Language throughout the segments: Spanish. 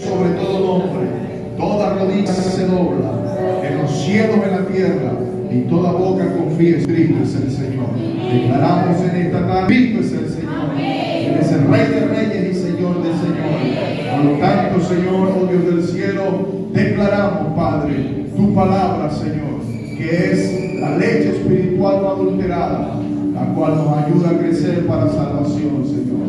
sobre todo nombre, toda rodilla se dobla, en los cielos, en la tierra, y toda boca confiesa: Cristo es el Señor. Declaramos en esta tarde: Cristo es el Señor. Él es el Rey de Reyes y Señor de Señores. Por lo tanto, Señor, oh Dios del cielo, declaramos, Padre, tu palabra, Señor, que es la leche espiritual no adulterada, la cual nos ayuda a crecer para salvación, Señor.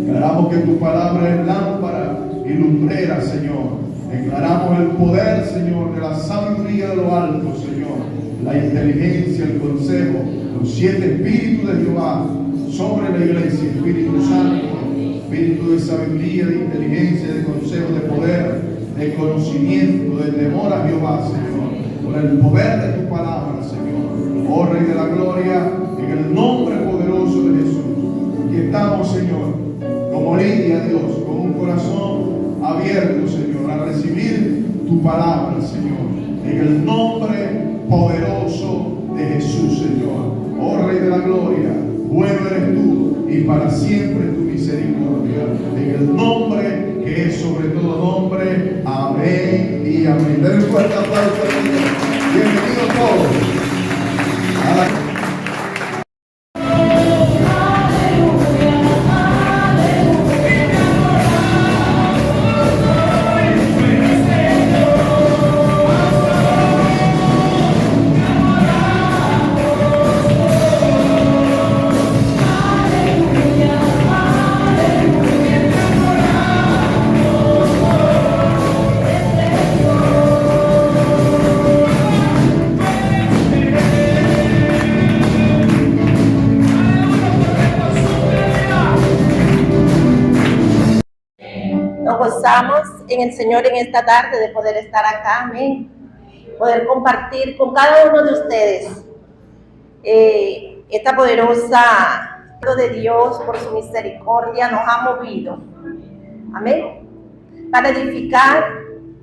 Declaramos que tu palabra es lámpara y lumbrera, Señor. Declaramos el poder, Señor, de la sabiduría de lo alto, Señor, la inteligencia, el consejo, los 7 espíritus de Jehová sobre la iglesia: Espíritu Santo, espíritu de sabiduría, de inteligencia, de consejo, de poder, de conocimiento, de temor a Jehová, Señor, por el poder de tu palabra, Señor. Oh Rey de la gloria, en el nombre poderoso de Jesús. Y estamos, Señor, como Lidia, Dios, con un corazón abierto, Señor, a recibir tu palabra, Señor, en el nombre poderoso de Jesús, Señor. Oh Rey de la gloria, bueno eres tú y para siempre tu misericordia, en el nombre que es sobre todo nombre. Amén y amén. Den un fuerte aplauso al Señor. Bienvenidos todos a la... Gozamos en el Señor en esta tarde de poder estar acá, amén, poder compartir con cada uno de ustedes esta poderosa de Dios. Por su misericordia nos ha movido, amén, para edificar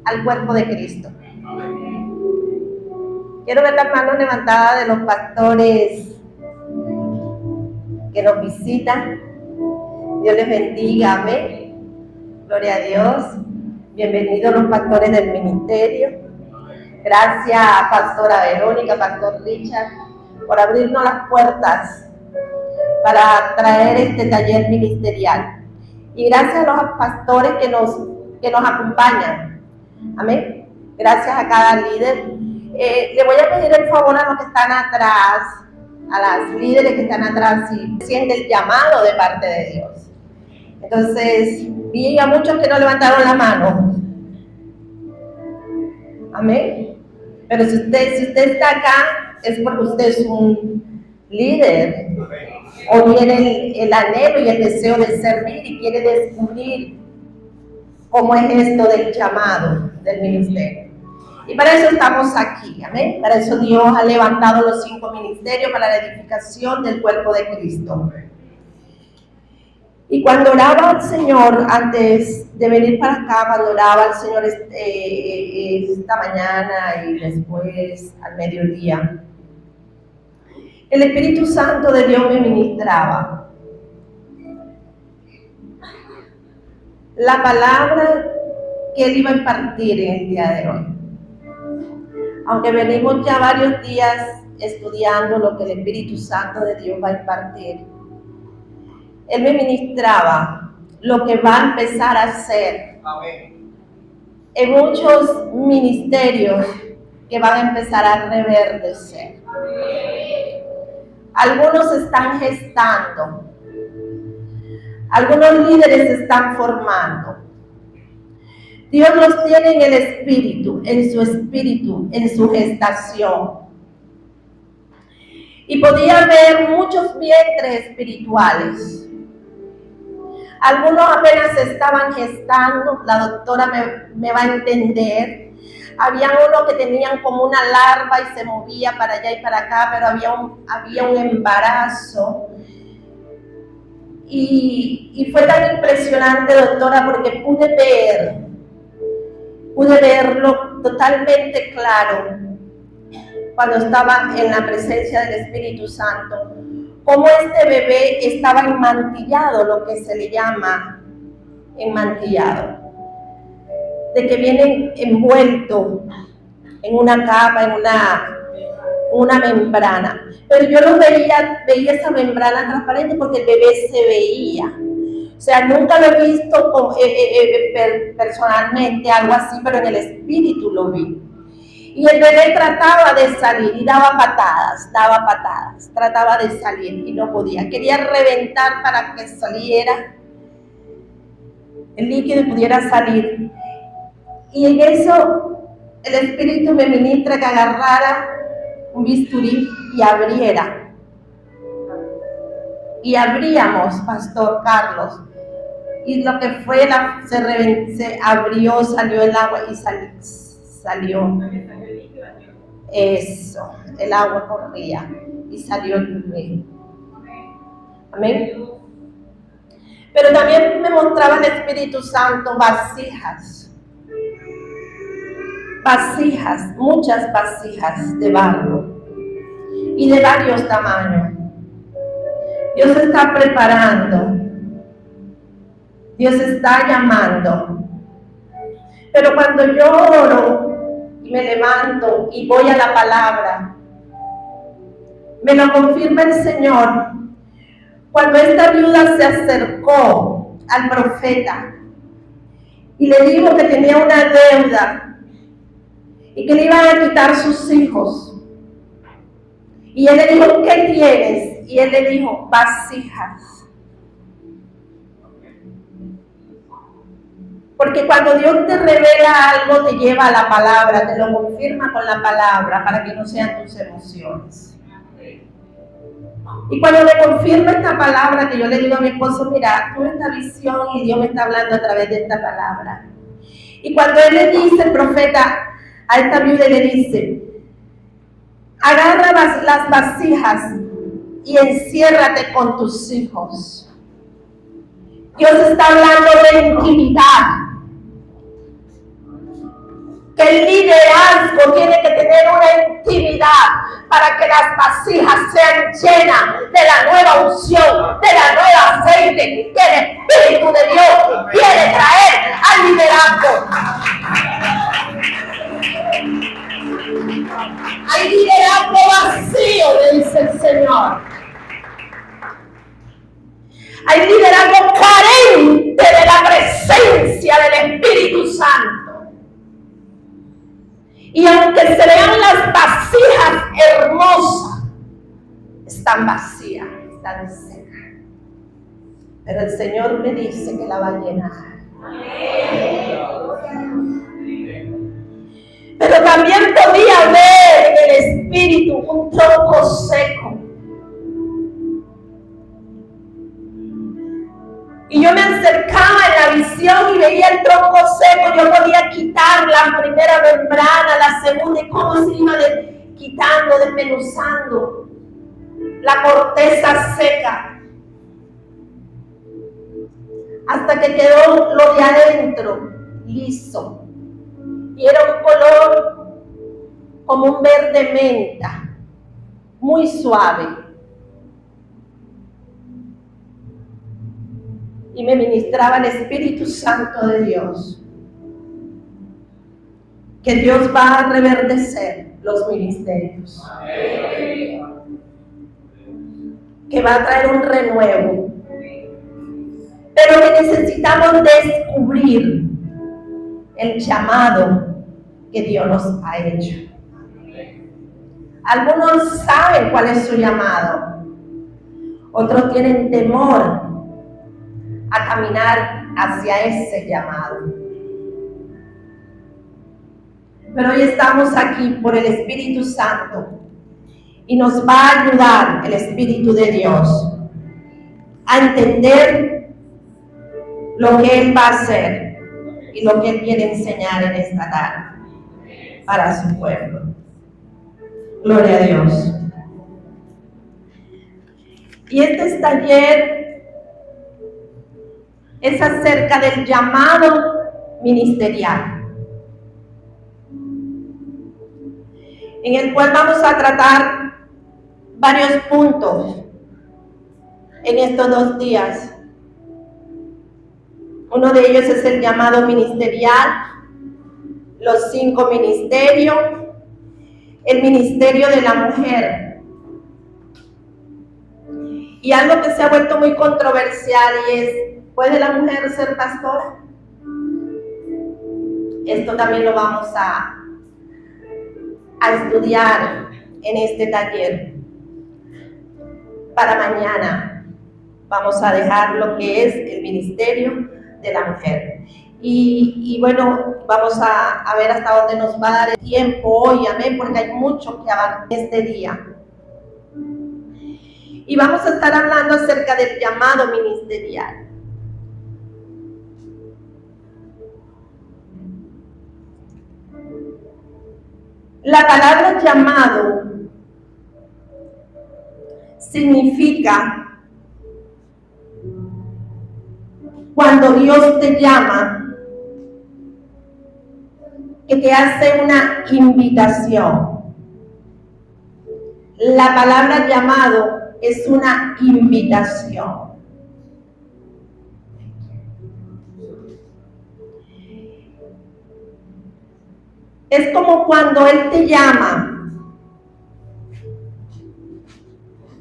al cuerpo de Cristo. Quiero ver las manos levantadas de los pastores que nos visitan. Dios les bendiga, amén. Gloria a Dios. Bienvenidos los pastores del ministerio. Gracias, pastora Verónica, pastor Richard, por abrirnos las puertas para traer este taller ministerial. Y gracias a los pastores que nos acompañan. Amén. Gracias a cada líder. Le voy a pedir el favor a los que están atrás, a las líderes que están atrás, si sienten el llamado de parte de Dios. Entonces, vi a muchos que no levantaron la mano. Amén. Pero si usted está acá, es porque usted es un líder. O tiene el anhelo y el deseo de servir y quiere descubrir cómo es esto del llamado del ministerio. Y para eso estamos aquí. Amén. Para eso Dios ha levantado los 5 ministerios para la edificación del cuerpo de Cristo. Y cuando oraba al Señor, antes de venir para acá, cuando oraba al Señor esta mañana y después al mediodía, el Espíritu Santo de Dios me ministraba. La palabra que Él iba a impartir en el día de hoy. Aunque venimos ya varios días estudiando lo que el Espíritu Santo de Dios va a impartir, Él me ministraba lo que va a empezar a hacer. Amén. En muchos ministerios que van a empezar a reverdecer. Amén. Algunos se están gestando. Algunos líderes se están formando. Dios los tiene en el espíritu, en su gestación. Y podía haber muchos vientres espirituales. Algunos apenas se estaban gestando, la doctora me va a entender. Habían unos que tenían como una larva y se movía para allá y para acá, pero había un embarazo. Y fue tan impresionante, doctora, porque pude verlo totalmente claro cuando estaba en la presencia del Espíritu Santo. Cómo este bebé estaba enmantillado, lo que se le llama enmantillado. de que vienen envueltos en una capa, en una membrana. Pero yo no veía esa membrana transparente porque el bebé se veía. O sea, nunca lo he visto personalmente, algo así, pero en el espíritu lo vi. Y el bebé trataba de salir y daba patadas, trataba de salir y no podía. Quería reventar para que saliera el líquido y pudiera salir. Y en eso el espíritu me ministra que agarrara un bisturí y abriera. Y abríamos, Pastor Carlos. Y lo que fue, se abrió, salió el agua y salió. Eso, el agua corría y salió el bebé. Amén. Pero también me mostraba el Espíritu Santo vasijas, muchas vasijas de barro y de varios tamaños. Dios está preparando, Dios está llamando. Pero cuando yo oro y me levanto y voy a la palabra, me lo confirma el Señor. Cuando esta viuda se acercó al profeta y le dijo que tenía una deuda y que le iban a quitar sus hijos, y él le dijo, ¿qué tienes? Y él le dijo, vasijas. Porque cuando Dios te revela algo, te lleva a la palabra, te lo confirma con la palabra para que no sean tus emociones. Y cuando me confirma esta palabra, que yo le digo a mi esposo, mira, tuve esta visión y Dios me está hablando a través de esta palabra. Y cuando él le dice, el profeta, a esta viuda le dice, agarra las vasijas y enciérrate con tus hijos. Dios está hablando de intimidad. Que el liderazgo tiene que tener una intimidad para que las vasijas sean llenas de la nueva unción, de la nueva aceite que el Espíritu de Dios quiere traer al liderazgo. Hay liderazgo vacío, le dice el Señor. Hay liderazgo carente de la presencia del Espíritu Santo. Y aunque se vean las vasijas hermosas, están vacías, están secas. Pero el Señor me dice que la va a llenar. Pero también podía ver en el espíritu un tronco seco. Y yo me acercaba en la visión y veía el tronco seco. Yo podía quitar la primera membrana, la segunda, y cómo se iba quitando, desmenuzando la corteza seca. Hasta que quedó lo de adentro liso. Y era un color como un verde menta, muy suave. Y me ministraba el Espíritu Santo de Dios, que Dios va a reverdecer los ministerios, que va a traer un renuevo, pero que necesitamos descubrir el llamado que Dios nos ha hecho. Algunos saben cuál es su llamado, otros tienen temor a caminar hacia ese llamado. Pero hoy estamos aquí por el Espíritu Santo y nos va a ayudar el Espíritu de Dios a entender lo que Él va a hacer y lo que Él quiere enseñar en esta tarde para su pueblo. Gloria a Dios. Y este taller es acerca del llamado ministerial, en el cual vamos a tratar varios puntos en estos 2 días. Uno de ellos es el llamado ministerial, los 5 ministerios, el ministerio de la mujer. Y algo que se ha vuelto muy controversial y es, ¿puede la mujer ser pastora? Esto también lo vamos a estudiar en este taller. Para mañana vamos a dejar lo que es el ministerio de la mujer. Y bueno, vamos a ver hasta dónde nos va a dar el tiempo hoy, amén, porque hay mucho que abarcar este día. Y vamos a estar hablando acerca del llamado ministerial. La palabra llamado significa cuando Dios te llama, que te hace una invitación. La palabra llamado es una invitación. Es como cuando Él te llama,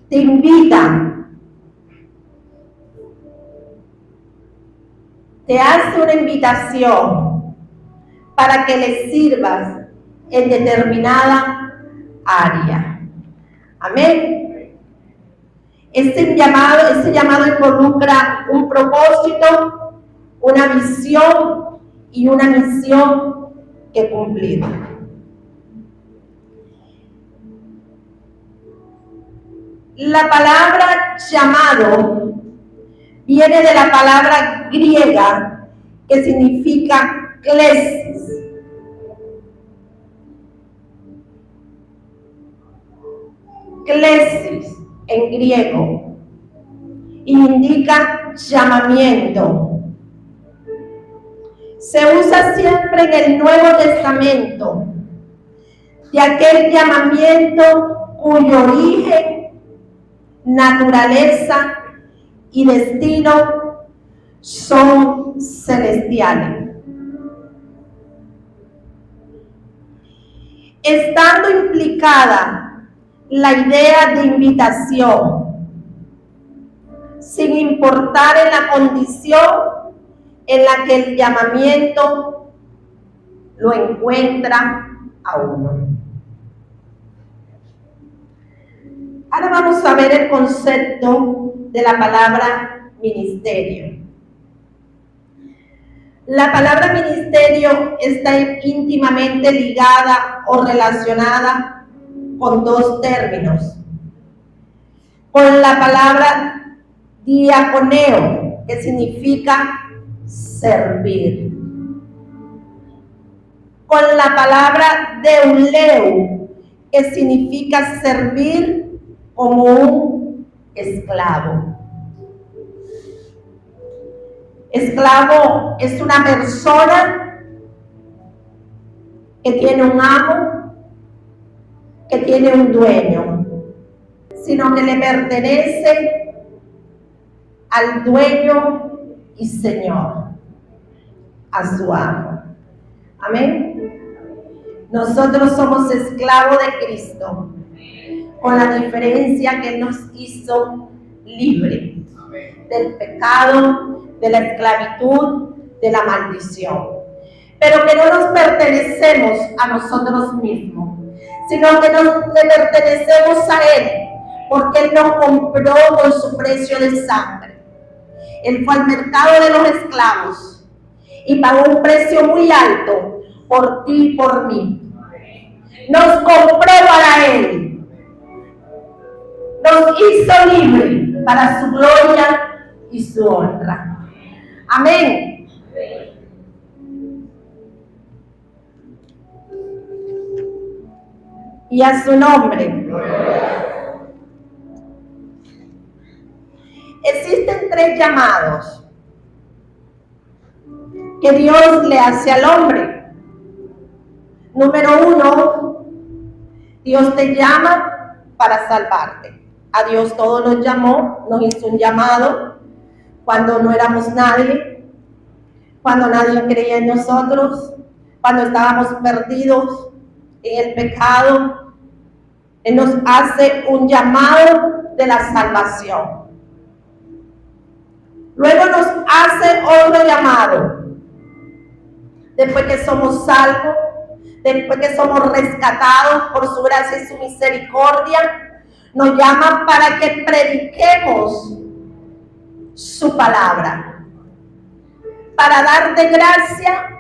te invita, te hace una invitación para que le sirvas en determinada área. Amén. Ese llamado involucra un propósito, una visión y una misión que cumplir. La palabra llamado viene de la palabra griega que significa klesis. Klesis en griego indica llamamiento. Se usa siempre en el Nuevo Testamento de aquel llamamiento cuyo origen, naturaleza y destino son celestiales. Estando implicada la idea de invitación, sin importar en la condición en la que el llamamiento lo encuentra a uno. Ahora vamos a ver el concepto de la palabra ministerio. La palabra ministerio está íntimamente ligada o relacionada con dos términos. Con la palabra diaconeo, que significa servir. Con la palabra deuleu, que significa servir como un esclavo. Esclavo es una persona que tiene un amo, que tiene un dueño, sino que le pertenece al dueño y Señor, a su amo. Amén. Nosotros somos esclavos de Cristo, con la diferencia que nos hizo libre del pecado, de la esclavitud, de la maldición. Pero que no nos pertenecemos a nosotros mismos, sino que le pertenecemos a Él, porque Él nos compró con su precio de sangre. Él fue al mercado de los esclavos y pagó un precio muy alto por ti y por mí. Nos compró para Él. Nos hizo libre para su gloria y su honra. Amén. Y a su nombre. Existen 3 llamados que Dios le hace al hombre. Número 1, Dios te llama para salvarte. A Dios todos nos llamó, nos hizo un llamado cuando no éramos nadie, cuando nadie creía en nosotros, cuando estábamos perdidos en el pecado, Él nos hace un llamado de la salvación. Luego nos hace otro llamado. Después que somos salvos, después que somos rescatados por su gracia y su misericordia, nos llama para que prediquemos su palabra, para dar de gracia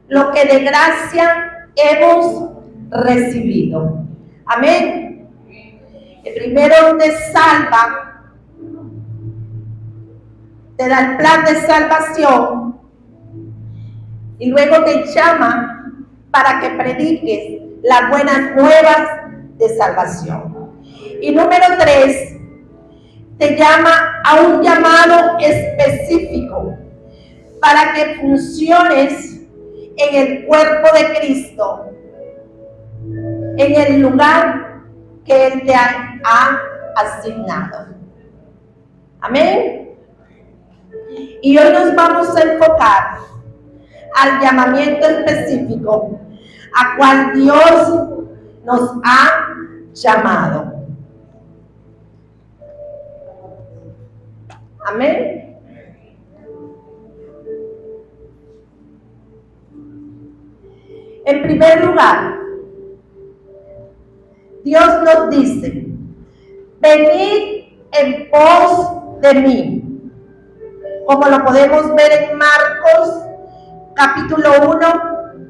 lo que de gracia hemos recibido. Amén. El primero te salva, te da el plan de salvación y luego te llama para que prediques las buenas nuevas de salvación. Y número 3, te llama a un llamado específico para que funciones en el cuerpo de Cristo, en el lugar que Él te ha asignado. Amén. Y hoy nos vamos a enfocar al llamamiento específico a cual Dios nos ha llamado. Amén. En primer lugar, Dios nos dice: venid en pos de mí. Como lo podemos ver en Marcos capítulo 1,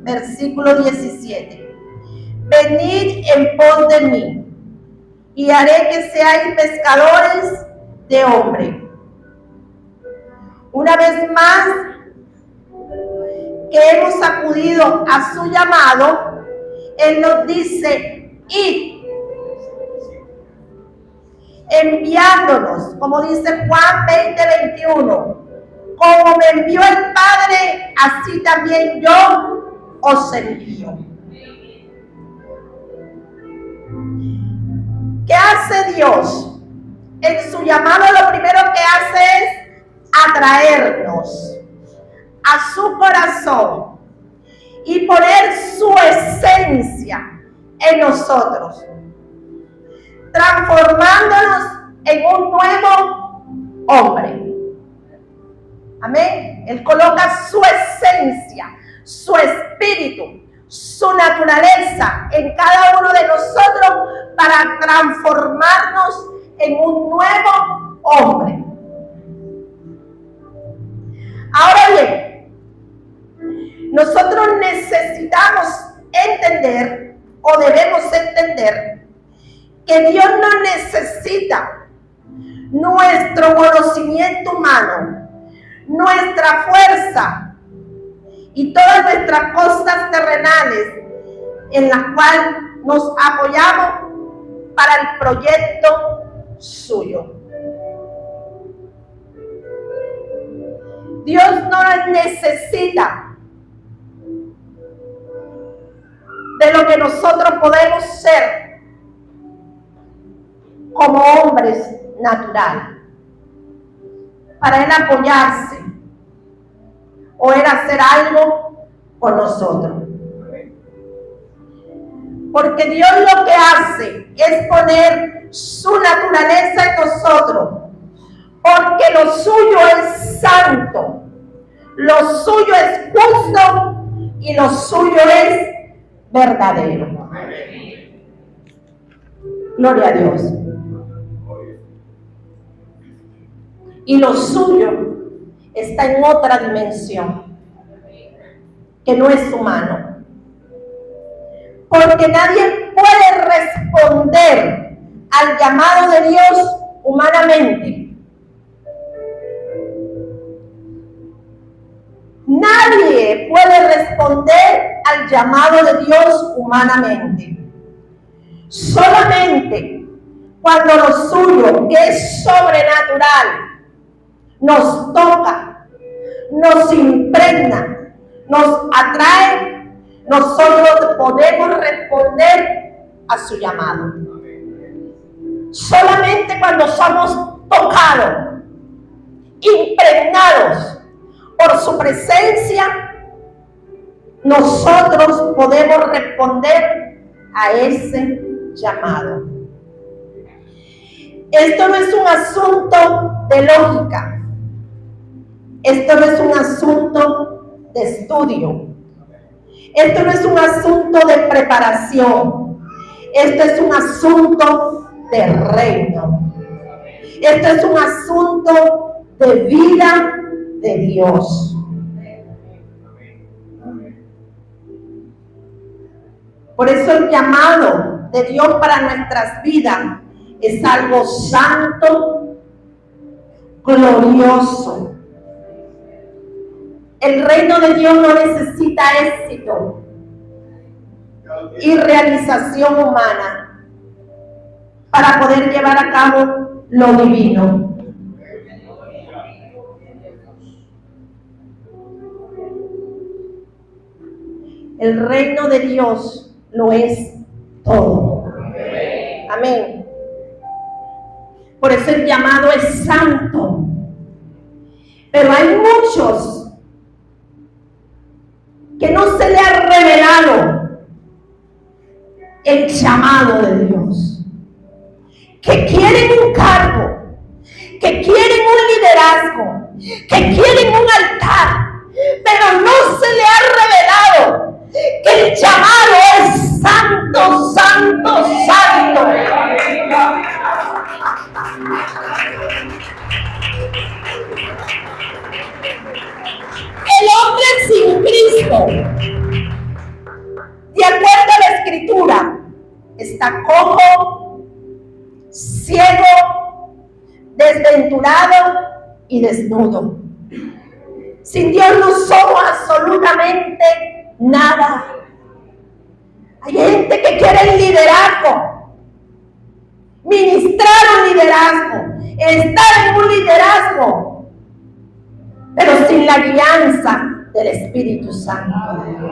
versículo 17. Venid en pos de mí, y haré que seáis pescadores de hombres. Una vez más, que hemos acudido a su llamado, Él nos dice: id, enviándonos, como dice Juan 20:21, como me envió el Padre, así también yo os envío. ¿Qué hace Dios? En su llamado lo primero que hace es atraernos a su corazón y poner su esencia en nosotros, transformándonos en un nuevo hombre. Amén. Él coloca su esencia, su espíritu, su naturaleza en cada uno de nosotros para transformarnos en un nuevo hombre. Ahora bien, nosotros necesitamos entender, o debemos entender, que Dios no necesita nuestro conocimiento humano, nuestra fuerza y todas nuestras cosas terrenales en las cuales nos apoyamos para el proyecto suyo. Dios no necesita de lo que nosotros podemos ser como hombres naturales para Él apoyarse o Él hacer algo por nosotros. Porque Dios lo que hace es poner su naturaleza en nosotros, porque lo suyo es santo, lo suyo es justo y lo suyo es verdadero. Gloria a Dios. Y lo suyo está en otra dimensión, que no es humano. Porque nadie puede responder al llamado de Dios humanamente. Nadie puede responder al llamado de Dios humanamente. Solamente cuando lo suyo, que es sobrenatural, nos toca, nos impregna, nos atrae, nosotros podemos responder a su llamado. Solamente cuando somos tocados, impregnados por su presencia, nosotros podemos responder a ese llamado. Esto no es un asunto de lógica. Esto no es un asunto de estudio. Esto no es un asunto de preparación. Esto es un asunto de reino. Esto es un asunto de vida de Dios. Por eso el llamado de Dios para nuestras vidas es algo santo, glorioso. El reino de Dios no necesita éxito y realización humana para poder llevar a cabo lo divino. El reino de Dios lo es todo. Amén. Por eso el llamado es santo. Pero hay muchos que no se le ha revelado el llamado de Dios, que quieren un cargo, que quieren un liderazgo, que quieren un altar, pero no se le ha revelado que el llamado es santo, santo, santo. El hombre sin Cristo, de acuerdo a la Escritura, está cojo, ciego, desventurado y desnudo. Sin Dios no somos absolutamente nada. Hay gente que quiere el liderazgo, ministrar un liderazgo, estar en un liderazgo, pero sin la guianza del Espíritu Santo de Dios.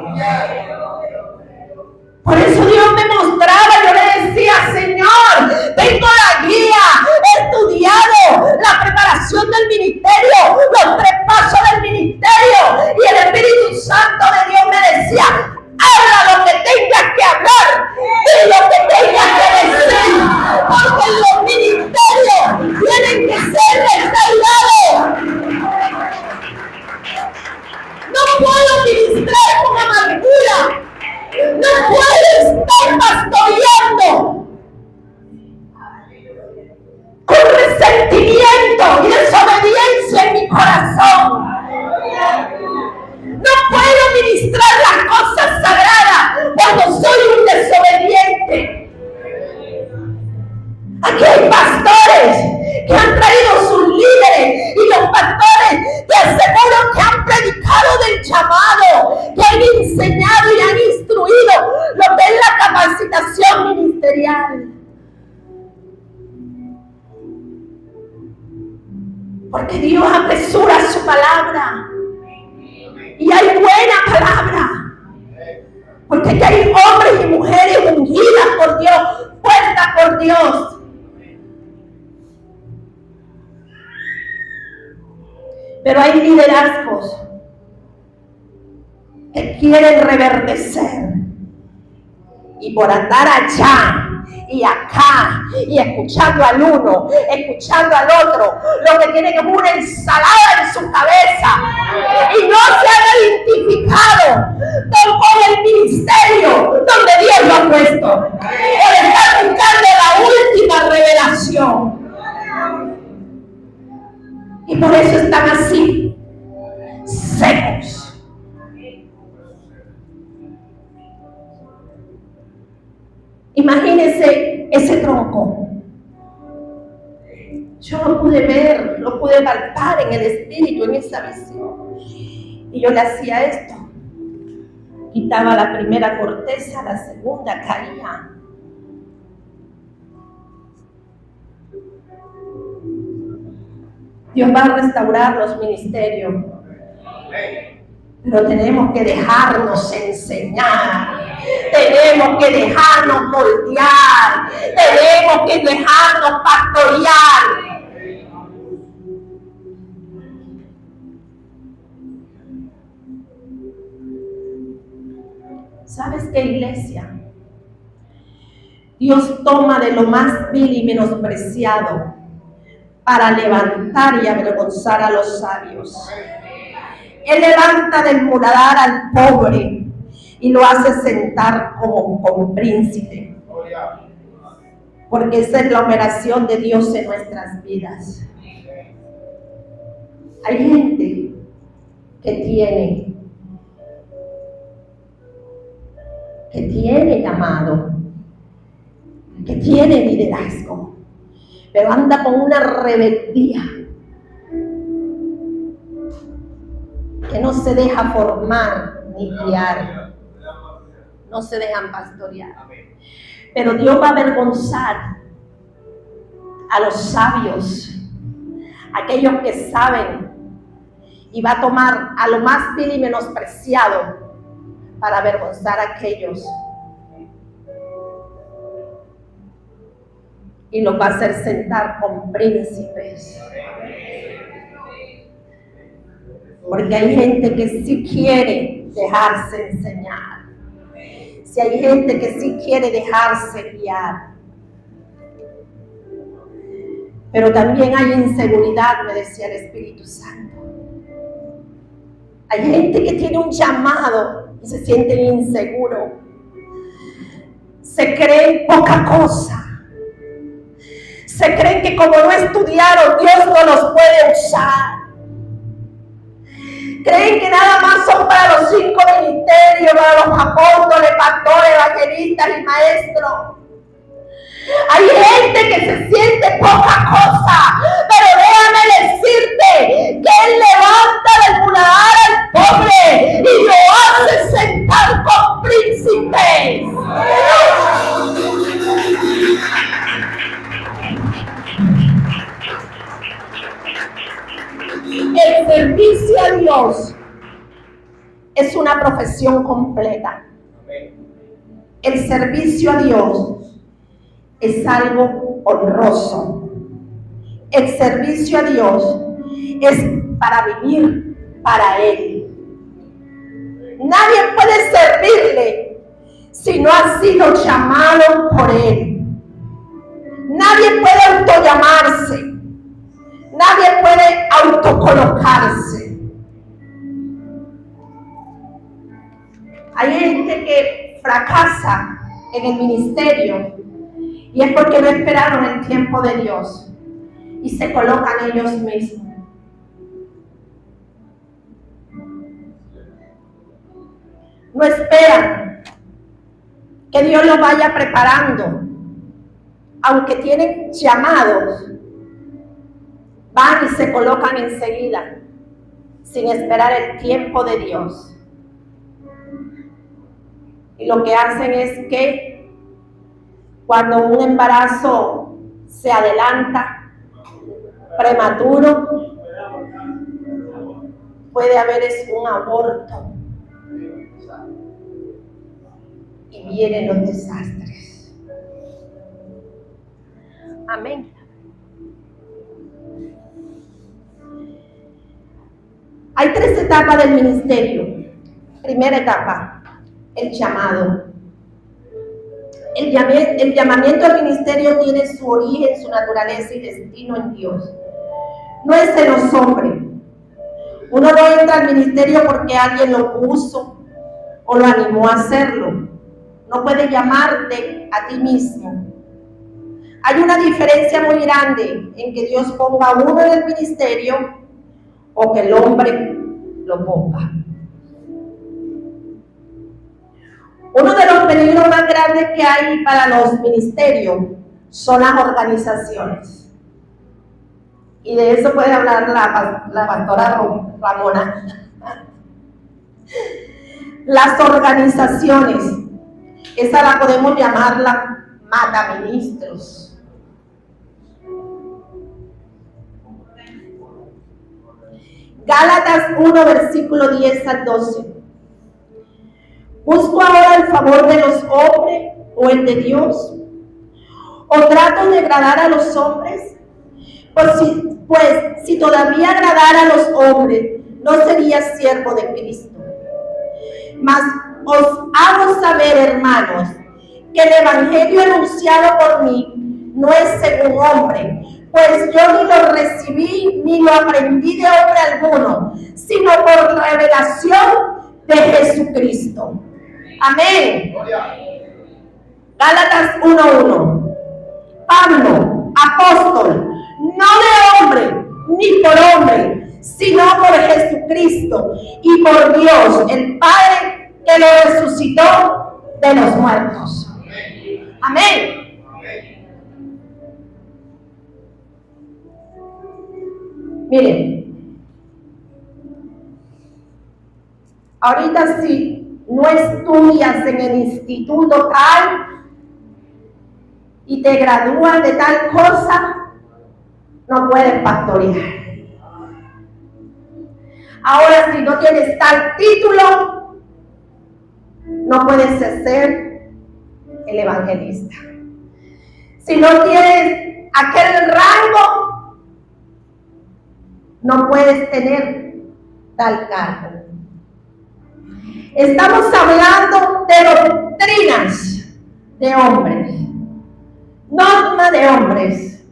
Por eso Dios me mostraba, yo le decía, Señor, tengo la guía, he estudiado la preparación del ministerio, los 3 pasos del ministerio, y el Espíritu Santo de Dios me decía, habla lo que tengas que hablar y lo que tengas que decir, porque los ministerios tienen que ser restaurados. No puedo ministrar con amargura. No puedo estar pastoreando con resentimiento y desobediencia en mi corazón. No puedo ministrar las cosas sagradas cuando soy un desobediente. Aquí hay pastores que han traído sus líderes y los pastores te aseguro que han predicado del llamado, que han enseñado y han instruido lo que es la capacitación ministerial. Porque Dios apresura su palabra y hay buena palabra. Porque aquí hay hombres y mujeres ungidas por Dios, puestas por Dios. Pero hay liderazgos que quieren reverdecer y por andar allá y acá y escuchando al uno, escuchando al otro, lo que tienen es una ensalada en su cabeza y no se han identificado con el ministerio donde Dios lo ha puesto, por estar buscando la última revelación. Y por eso están así, secos. Imagínense ese tronco. Yo lo pude ver, lo pude palpar en el espíritu, en esa visión. Y yo le hacía esto. Quitaba la primera corteza, la segunda caía. Dios va a restaurar los ministerios, pero tenemos que dejarnos enseñar, tenemos que dejarnos moldear, tenemos que dejarnos pastorear. ¿Sabes qué, iglesia? Dios toma de lo más vil y menospreciado para levantar y avergonzar a los sabios. Él levanta del muladar al pobre y lo hace sentar como príncipe. Porque esa es la operación de Dios en nuestras vidas. Hay gente que tiene llamado, que tiene liderazgo, pero anda con una rebeldía, que no se deja formar ni guiar, no se dejan pastorear. Pero Dios va a avergonzar a los sabios, aquellos que saben, y va a tomar a lo más vil y menospreciado para avergonzar a aquellos, y los va a hacer sentar con príncipes. Porque hay gente que sí quiere dejarse enseñar. Si hay gente que sí quiere dejarse guiar. Pero también hay inseguridad, me decía el Espíritu Santo. Hay gente que tiene un llamado y se sienten inseguros. Se creen poca cosa. Se creen que como no estudiaron, Dios no los puede usar. Creen que nada más son para los 5 ministerios, para los apóstoles, pastores, evangelistas y maestros. Hay gente que se siente poca cosa, pero déjame decirte que Él levanta del muladar al pobre y lo hace sentar con príncipes. El servicio a Dios es una profesión completa. El servicio a Dios es algo honroso. El servicio a Dios es para vivir para Él. Nadie puede servirle si no ha sido llamado por Él. Nadie puede autollamarse. Nadie puede autocolocarse. Hay gente que fracasa en el ministerio y es porque no esperaron el tiempo de Dios y se colocan ellos mismos. No esperan que Dios los vaya preparando, aunque tienen llamados. Van y se colocan enseguida, sin esperar el tiempo de Dios. Y lo que hacen es que cuando un embarazo se adelanta, prematuro, puede haber un aborto. Y vienen los desastres. Amén. Hay 3 etapas del ministerio. Primera etapa, el llamado. El llamamiento al ministerio tiene su origen, su naturaleza y destino en Dios. No es en los hombres. Uno no entra al ministerio porque alguien lo puso o lo animó a hacerlo. No puedes llamarte a ti mismo. Hay una diferencia muy grande en que Dios ponga a uno en el ministerio o que el hombre lo ponga. Uno de los peligros más grandes que hay para los ministerios son las organizaciones. Y de eso puede hablar la pastora Ramona. Las organizaciones, esa la podemos llamarla mataministros. Gálatas 1, versículo 10 al 12. ¿Busco ahora el favor de los hombres o el de Dios? ¿O trato de agradar a los hombres? Pues si todavía agradara a los hombres, no sería siervo de Cristo. Mas os hago saber, hermanos, que el evangelio anunciado por mí no es según hombre, pues yo ni lo recibí ni lo aprendí de hombre alguno, sino por revelación de Jesucristo. Amén. Gálatas 1:1. Pablo, apóstol, no de hombre ni por hombre, sino por Jesucristo y por Dios, el Padre que lo resucitó de los muertos. Amén. Miren, ahorita si no estudias en el instituto tal y te gradúas de tal cosa, no puedes pastorear. Ahora, si no tienes tal título, no puedes ser el evangelista. Si no tienes aquel rango, no puedes tener tal cargo. Estamos hablando de doctrinas de hombres, normas de hombres,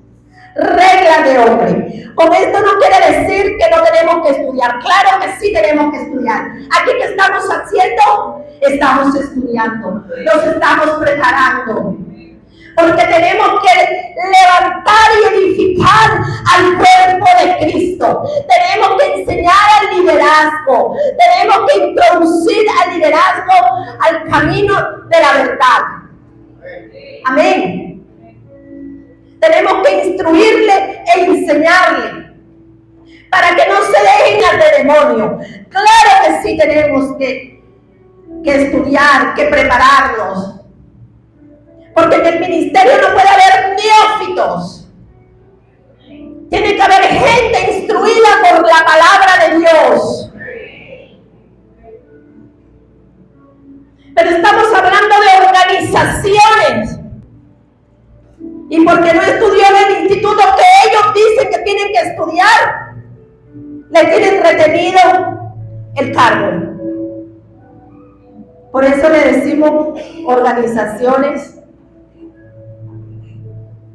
reglas de hombres. Con esto no quiere decir que no tenemos que estudiar. Claro que sí tenemos que estudiar. Aquí que estamos haciendo, estamos estudiando, nos estamos preparando. Porque tenemos que levantar y edificar al cuerpo de Cristo. Tenemos que enseñar al liderazgo. Tenemos que introducir al liderazgo al camino de la verdad. Amén. Tenemos que instruirle e enseñarle para que no se dejen al demonio. Claro que sí tenemos que estudiar, que prepararnos. Porque en el ministerio no puede haber neófitos. Tiene que haber gente instruida por la palabra de Dios. Pero estamos hablando de organizaciones. Y porque no estudió en el instituto que ellos dicen que tienen que estudiar, le tienen retenido el cargo. Por eso le decimos organizaciones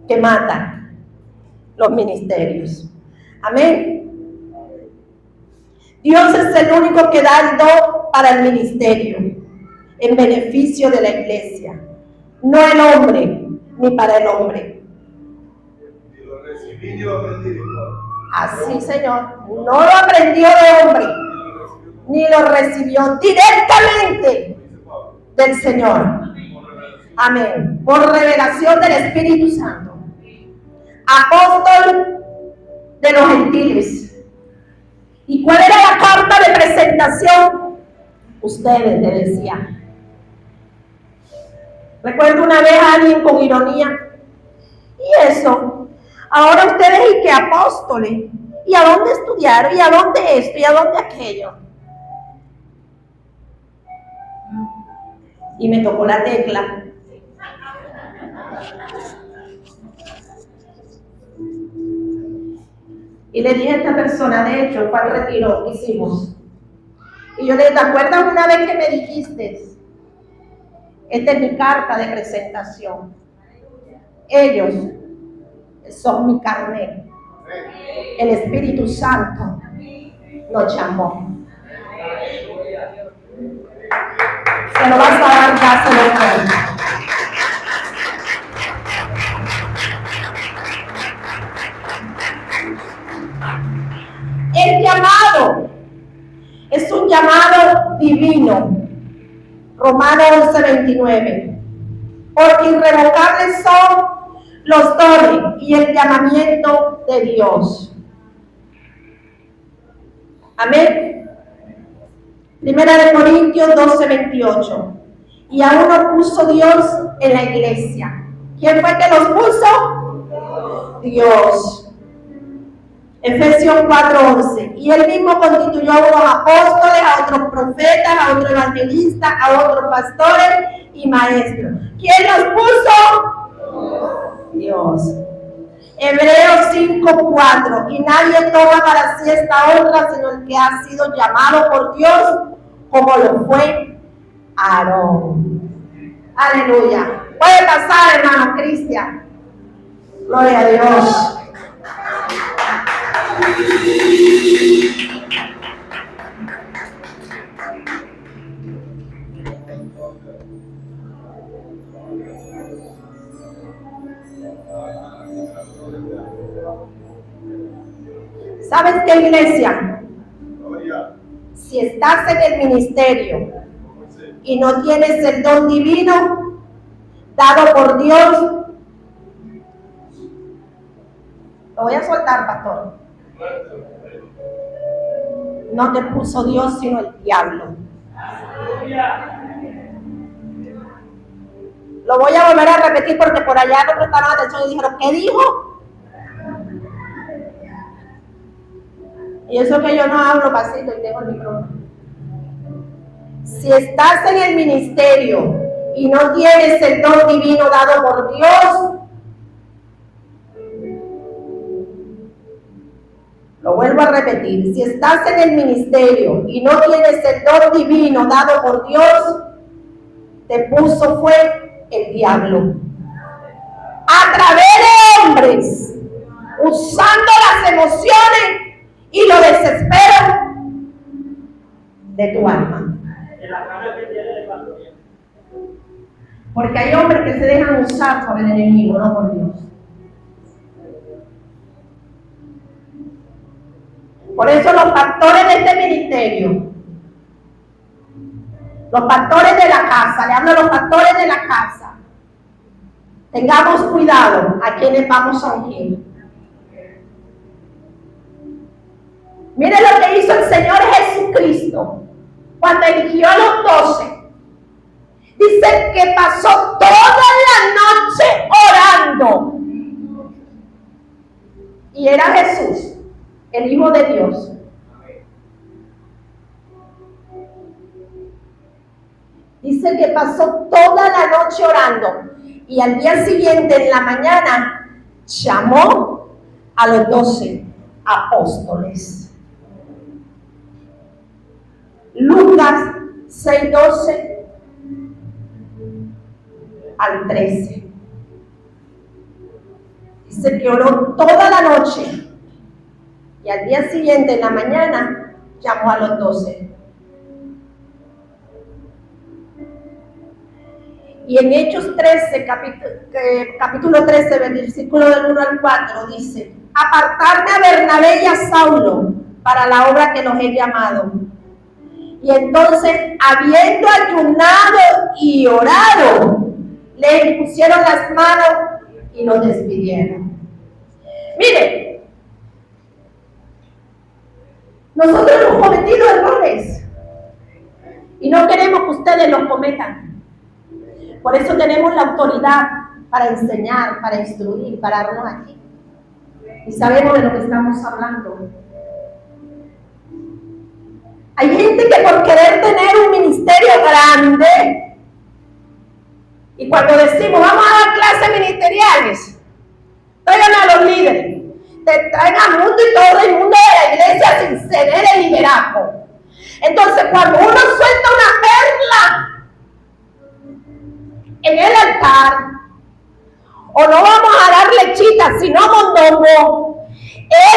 que matan los ministerios. Amén. Dios es el único que da el don para el ministerio en beneficio de la iglesia, no el hombre, ni para el hombre. Y lo recibí y lo aprendí. Así, Señor, no lo aprendió de hombre, ni lo recibió directamente del Señor. Amén. Por revelación del Espíritu Santo. Apóstol de los gentiles. ¿Y cuál era la carta de presentación? Ustedes, le decía. Recuerdo una vez a alguien con ironía. ¿Y eso? Ahora ustedes y que apóstoles. ¿Y a dónde estudiaron? ¿Y a dónde esto? ¿Y a dónde aquello? Y me tocó la tecla. Y le dije a esta persona, de hecho, fue al retiro que hicimos. Y yo le dije, ¿te acuerdas una vez que me dijiste? Esta es mi carta de presentación. Ellos son mi carnet. El Espíritu Santo nos llamó. Se lo vas a dar, ya se lo doy. El llamado es un llamado divino. Romanos 11:29. Porque irrevocables son los dones y el llamamiento de Dios. Amén. Primera de Corintios 12:28. Y aún nos puso Dios en la iglesia. ¿Quién fue que los puso? Dios. Efesios 4:11. Y él mismo constituyó a unos apóstoles, a otros profetas, a otros evangelistas, a otros pastores y maestros. ¿Quién los puso? Dios. Hebreos 5:4. Y nadie toma para sí esta honra, sino el que ha sido llamado por Dios, como lo fue Aarón. Aleluya. Puede pasar, hermano Cristian. Gloria a Dios. ¿Sabes qué, iglesia? Si estás en el ministerio y no tienes el don divino dado por Dios, lo voy a soltar, pastor. No te puso Dios, sino el diablo. Lo voy a volver a repetir porque por allá no prestaron atención y dijeron, ¿qué dijo? Y eso que yo no hablo pasito y tengo el micrófono. Si estás en el ministerio y no tienes el don divino dado por Dios, lo vuelvo a repetir, si estás en el ministerio y no tienes el don divino dado por Dios, te puso fue el diablo. A través de hombres, usando las emociones y lo desespero de tu alma. Porque hay hombres que se dejan usar por el enemigo, no por Dios. Por eso los pastores de este ministerio, los pastores de la casa, le hablo a los pastores de la casa, tengamos cuidado a quienes vamos a ungir. Mire lo que hizo el Señor Jesucristo cuando eligió a los 12. Dice que pasó toda la noche orando. Y era Jesús, el Hijo de Dios. Dice que pasó toda la noche orando. Y al día siguiente, en la mañana, llamó a los 12 apóstoles. Lucas 6:12 al 13. Dice que oró toda la noche y al día siguiente, en la mañana, llamó a los 12. Y en Hechos 13, capítulo 13, versículo del 1 al 4, dice: apartarme a Bernabé y a Saulo para la obra que los he llamado. Y entonces, habiendo ayunado y orado, le impusieron las manos y los despidieron. Mire, nosotros hemos cometido errores y no queremos que ustedes los cometan. Por eso tenemos la autoridad para enseñar, para instruir, para darnos aquí. Y sabemos de lo que estamos hablando. Hay gente que por querer tener un ministerio grande, y cuando decimos vamos a dar clases ministeriales, traigan a los líderes, te traen al mundo y todo el mundo de la iglesia sin ceder el liderazgo. Entonces cuando uno suelta una perla en el altar, o no vamos a dar lechitas sino mondongo,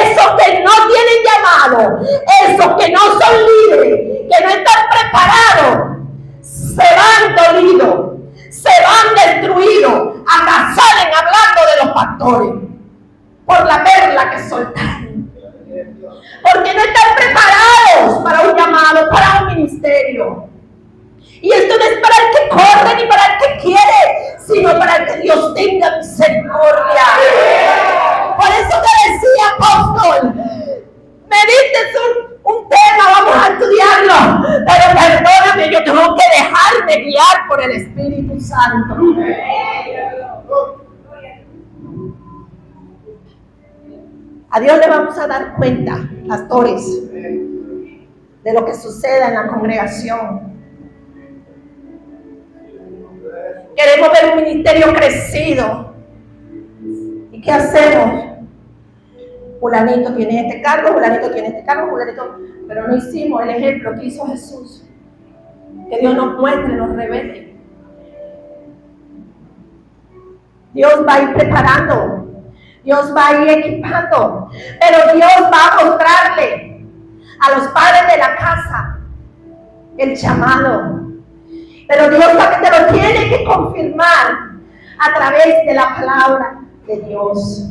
esos que no tienen llamado, esos que no son líderes, que no están preparados, se van dolidos, se van destruidos, hasta salen hablando de los pastores por la perla que soltaron, porque no están preparados para un llamado, para un ministerio. Y esto no es para el que corre ni para el que quiere, sino para el que Dios tenga misericordia. Por eso te decía, apóstol, me diste un tema, vamos a estudiarlo, pero perdóname, yo tengo que dejarme guiar por el Espíritu Santo. A Dios le vamos a dar cuenta, pastores, de lo que suceda en la congregación. Queremos ver un ministerio crecido. ¿Y qué hacemos? Fulanito tiene este cargo, fulanito tiene este cargo, fulanito... Pero no hicimos el ejemplo que hizo Jesús. Que Dios nos muestre, nos revele. Dios va a ir preparando. Dios va a ir equipando. Pero Dios va a mostrarle a los padres de la casa el llamado. Pero Dios también te lo tiene que confirmar a través de la palabra de Dios.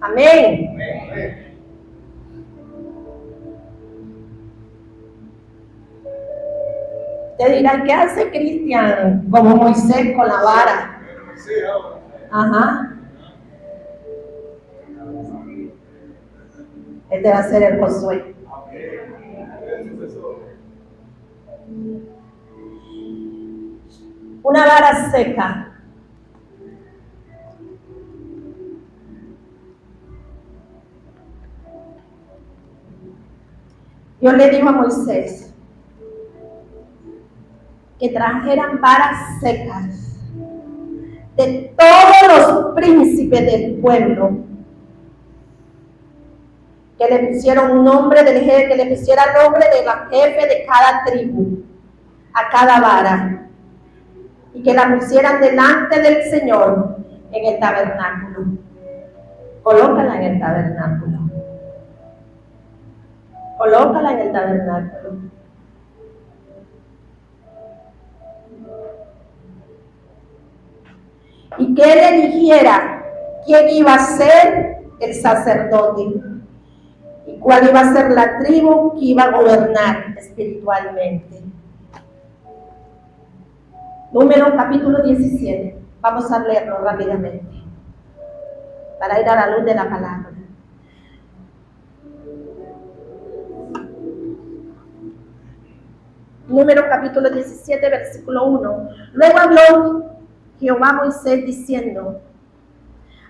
Amén. Te dirán, ¿qué hace Cristian como Moisés con la vara? Ajá. Este va a ser el Josué. Una vara seca. Dios le dijo a Moisés que trajeran varas secas de todos los príncipes del pueblo, que le pusieron un nombre del jefe, que le pusiera el nombre de la jefe de cada tribu a cada vara, y que la pusieran delante del Señor en el tabernáculo. Colócala en el tabernáculo. Colócala en el tabernáculo. Y que él eligiera quién iba a ser el sacerdote y cuál iba a ser la tribu que iba a gobernar espiritualmente. Números capítulo 17. Vamos a leerlo rápidamente para ir a la luz de la palabra. Números capítulo 17, versículo 1. Luego habló Jehová a Moisés diciendo: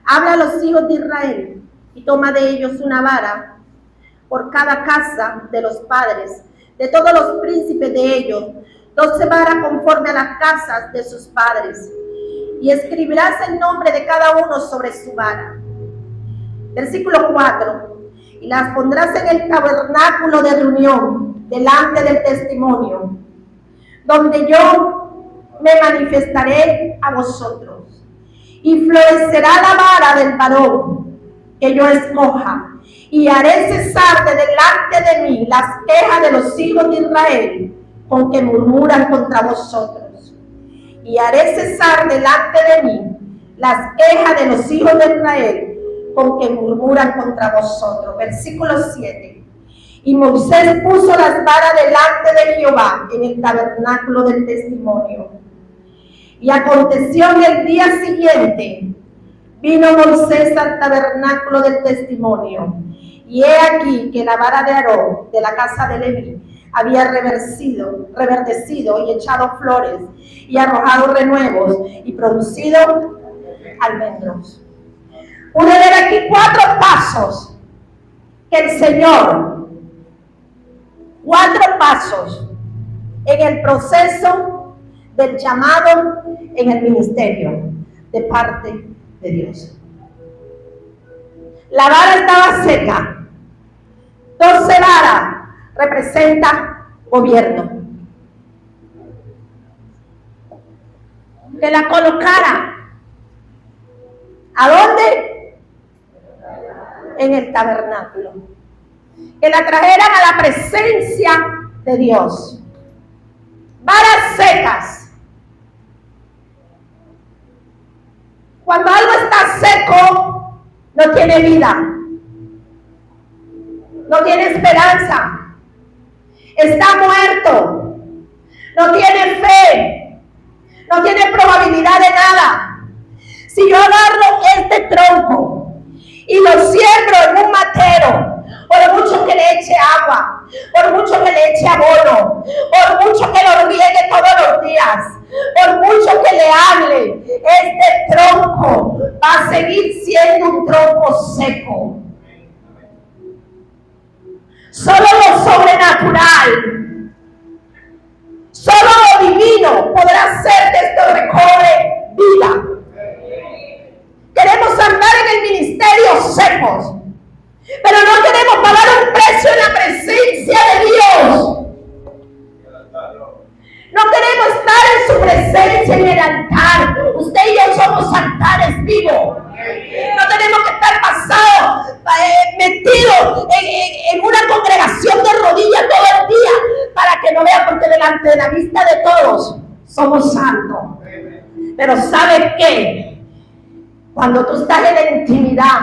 habla a los hijos de Israel y toma de ellos una vara por cada casa de los padres, de todos los príncipes de ellos, 12 varas conforme a las casas de sus padres, y escribirás el nombre de cada uno sobre su vara. Versículo 4. Y las pondrás en el tabernáculo de reunión, delante del testimonio, donde yo me manifestaré a vosotros. Y florecerá la vara del varón que yo escoja, y haré cesar de delante de mí las quejas de los hijos de Israel, con que murmuran contra vosotros. Y haré cesar delante de mí las quejas de los hijos de Israel, con que murmuran contra vosotros. Versículo 7. Y Moisés puso las varas delante de Jehová en el tabernáculo del testimonio. Y aconteció en el día siguiente, vino Moisés al tabernáculo del testimonio, y he aquí que la vara de Aarón, de la casa de Leví, había reverdecido y echado flores, y arrojado renuevos, y producido almendros. Pude ver aquí 4 pasos que el Señor, 4 pasos en el proceso del llamado en el ministerio de parte de Dios. La vara estaba seca. 12 varas representa gobierno. Que la colocara. ¿A dónde? En el tabernáculo. Que la trajeran a la presencia de Dios. Varas secas. Cuando algo está seco, no tiene vida, no tiene esperanza, está muerto, no tiene fe, no tiene probabilidad de nada. Si yo agarro este tronco y lo siembro en un matero, por mucho que le eche agua, por mucho que le eche abono, por mucho que lo riegue todos los días, por mucho que le hable, este tronco va a seguir siendo un tronco seco. Solo lo sobrenatural, solo lo divino podrá hacer de esto recobre vida. Queremos andar en el ministerio secos, pero no queremos pagar un precio en la presencia de Dios. en el altar. Usted y yo somos altares vivos. No tenemos que estar pasados, metidos en una congregación de rodillas todo el día para que no vea, porque delante de la vista de todos somos santos. Pero ¿sabe qué? Cuando tú estás en la intimidad,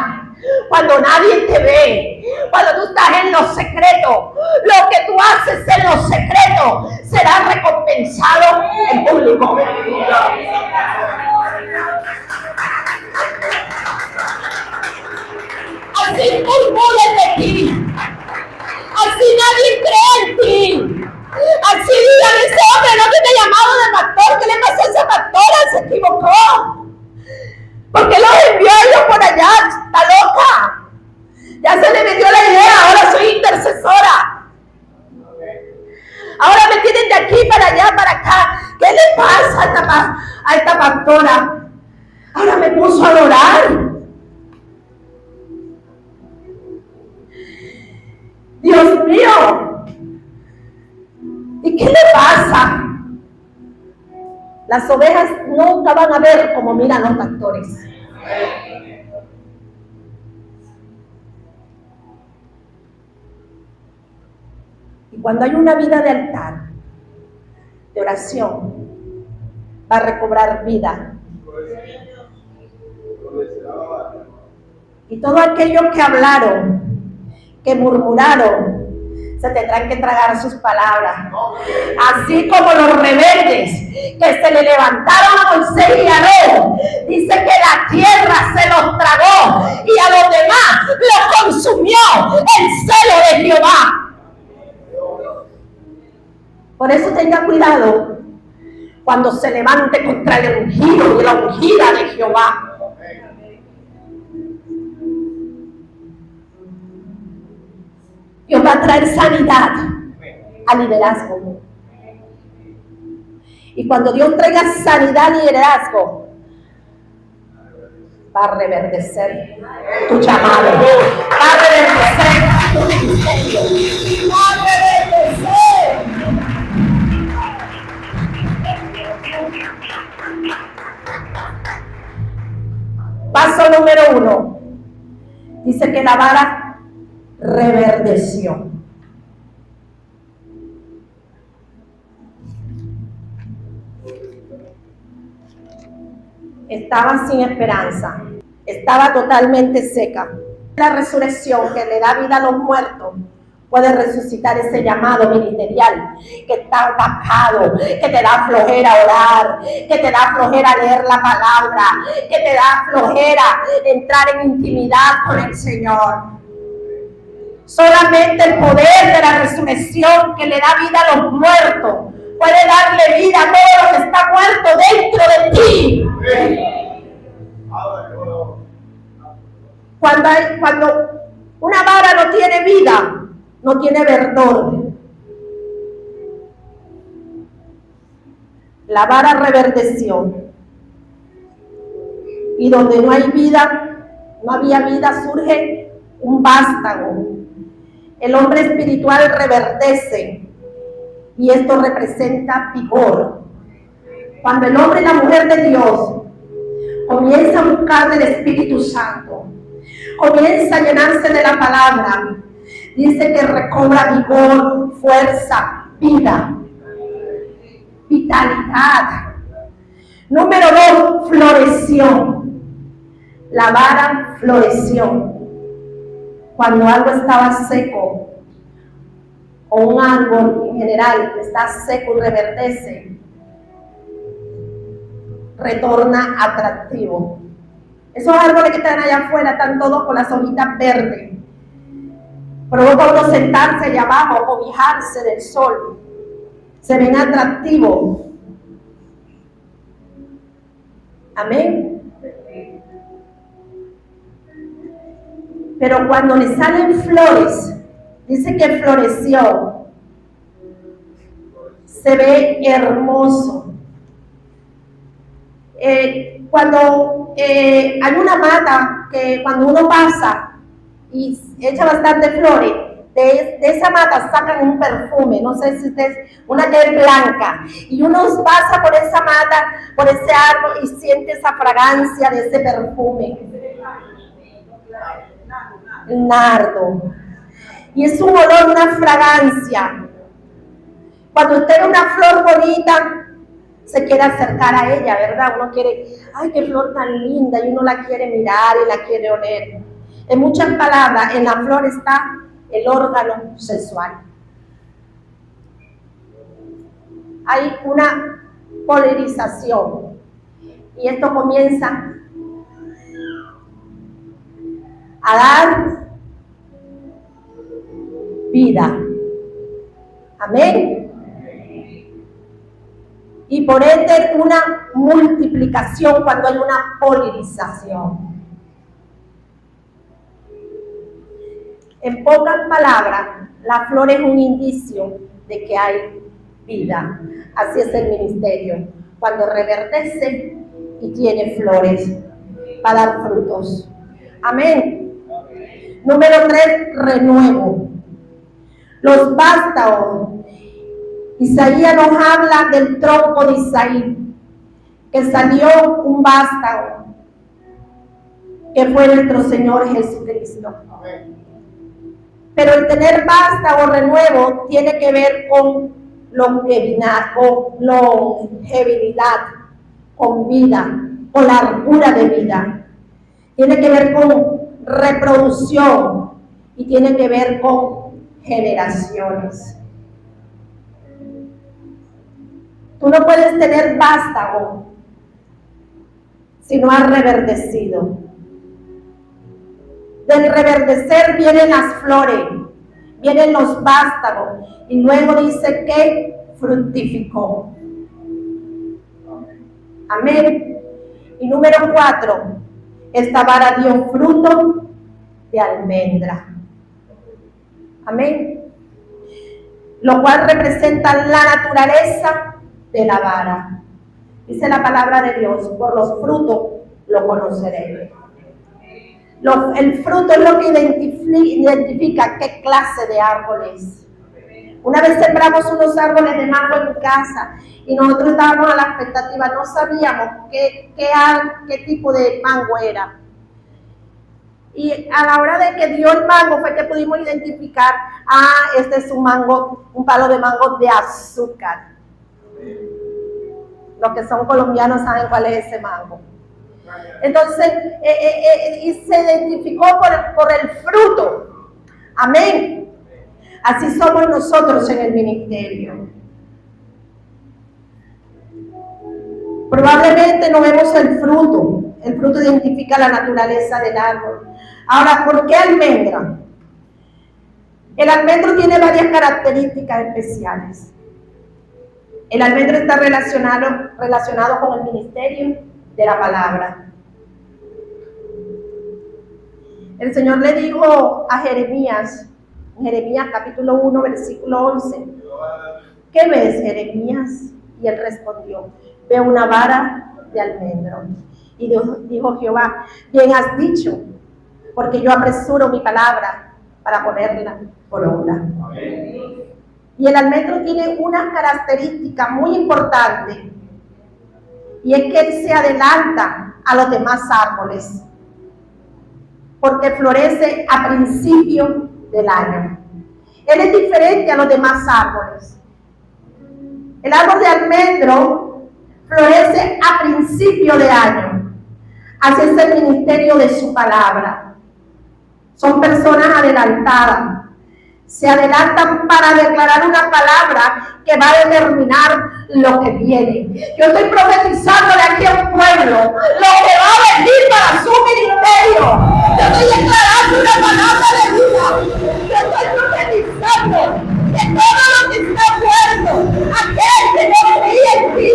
cuando nadie te ve, cuando tú estás en los secretos, lo que tú haces en los secretos será recompensado en público. Así murmuren de ti, así nadie cree en ti, así digan: ese hombre no tiene llamado de pastor, ¿qué le pasó a esa pastora? Se equivocó. ¿Por qué los envió ellos por allá? Está loca. Ya se le metió la idea, ahora soy intercesora. Ahora me tienen de aquí para allá, para acá. ¿Qué le pasa a esta pastora? Ahora me puso a adorar. Dios mío. ¿Y qué le pasa? Las ovejas nunca van a ver como miran los pastores. Y cuando hay una vida de altar, de oración, va a recobrar vida. Y todos aquellos que hablaron, que murmuraron, se tendrán que tragar sus palabras. Así como los rebeldes que se le levantaron a Moisés y a Aarón, dice que la tierra se los tragó y a los demás los consumió el celo de Jehová. Por eso tenga cuidado cuando se levante contra el ungido y la ungida de Jehová. Dios va a traer sanidad al liderazgo. Y cuando Dios traiga sanidad al liderazgo, va a reverdecer tu llamado, va a reverdecer tu ministerio, va a reverdecer. Paso número 1. Dice que la vara reverdeció. Estaba sin esperanza, estaba totalmente seca. La resurrección que le da vida a los muertos puede resucitar ese llamado ministerial que está opacado, que te da flojera orar, que te da flojera leer la palabra, que te da flojera entrar en intimidad con el Señor. Solamente el poder de la resurrección que le da vida a los muertos puede darle vida a todo lo que está muerto dentro de ti. Cuando una vara no tiene vida, no tiene verdor. La vara reverdeció. Y donde no hay vida, no había vida, surge un vástago. El hombre espiritual reverdece y esto representa vigor. Cuando el hombre y la mujer de Dios comienza a buscar del Espíritu Santo, comienza a llenarse de la palabra, dice que recobra vigor, fuerza, vida, vitalidad. Número 2, floreció. La vara floreció. Cuando algo estaba seco, o un árbol en general está seco y reverdece, retorna atractivo. Esos árboles que están allá afuera están todos con las hojitas verdes. Provoca uno sentarse allá abajo, cobijarse del sol. Se ven atractivos. Amén. Pero cuando le salen flores, dice que floreció, se ve hermoso. Cuando hay una mata que cuando uno pasa y echa bastante flores, de esa mata sacan un perfume, no sé si ustedes, una que es blanca, y uno pasa por esa mata, por ese árbol y siente esa fragancia de ese perfume. Nardo. Y es un olor, una fragancia. Cuando usted ve una flor bonita, se quiere acercar a ella, ¿verdad? Uno quiere, ay, qué flor tan linda, y uno la quiere mirar y la quiere oler. En muchas palabras, en la flor está el órgano sexual. Hay una polarización y esto comienza a dar vida. Amén. Y por ende una multiplicación cuando hay una polarización. En pocas palabras, la flor es un indicio de que hay vida. Así es el ministerio. Cuando reverdece y tiene flores para dar frutos. Amén. Número 3, renuevo. Los vástagos. Isaías nos habla del tronco de Isaí, que salió un vástago, que fue nuestro Señor Jesucristo. Pero el tener vástago renuevo tiene que ver con longevidad, con vida, con largura de vida. Tiene que ver con reproducción y tiene que ver con generaciones. Tú no puedes tener vástago si no has reverdecido. Del reverdecer vienen las flores, vienen los vástagos, y luego dice que fructificó. Amén. Y número 4, esta vara dio fruto de almendra. Amén. Lo cual representa la naturaleza de la vara. Dice la palabra de Dios, por los frutos lo conoceréis. El fruto es lo que identifica qué clase de árbol es. Una vez sembramos unos árboles de mango en mi casa y nosotros estábamos a la expectativa, no sabíamos qué tipo de mango era. Y a la hora de que dio el mango fue que pudimos identificar, este es un mango, un palo de mango de azúcar. Los que son colombianos saben cuál es ese mango. Entonces, y se identificó por el fruto. Amén. Así somos nosotros en el ministerio. Probablemente no vemos el fruto. El fruto identifica la naturaleza del árbol. Ahora, ¿por qué almendra? El almendro tiene varias características especiales. El almendro está relacionado con el ministerio de la palabra. El Señor le dijo a Jeremías, en Jeremías capítulo 1, versículo 11, ¿qué ves, Jeremías? Y él respondió, veo una vara de almendro. Y dijo Jehová, bien has dicho, porque yo apresuro mi palabra para ponerla por obra. Y el almendro tiene una característica muy importante, y es que él se adelanta a los demás árboles, porque florece a principio del año. Él es diferente a los demás árboles. El árbol de almendro florece a principio de año. Así es el ministerio de su palabra. Son personas adelantadas. Se adelantan para declarar una palabra que va a determinar lo que viene. Yo estoy profetizándole aquí a un pueblo lo que va a venir para su ministerio. Yo estoy declarando una palabra de vida. Yo estoy profetizando que todo lo que está muerto, aquel que no creía en ti,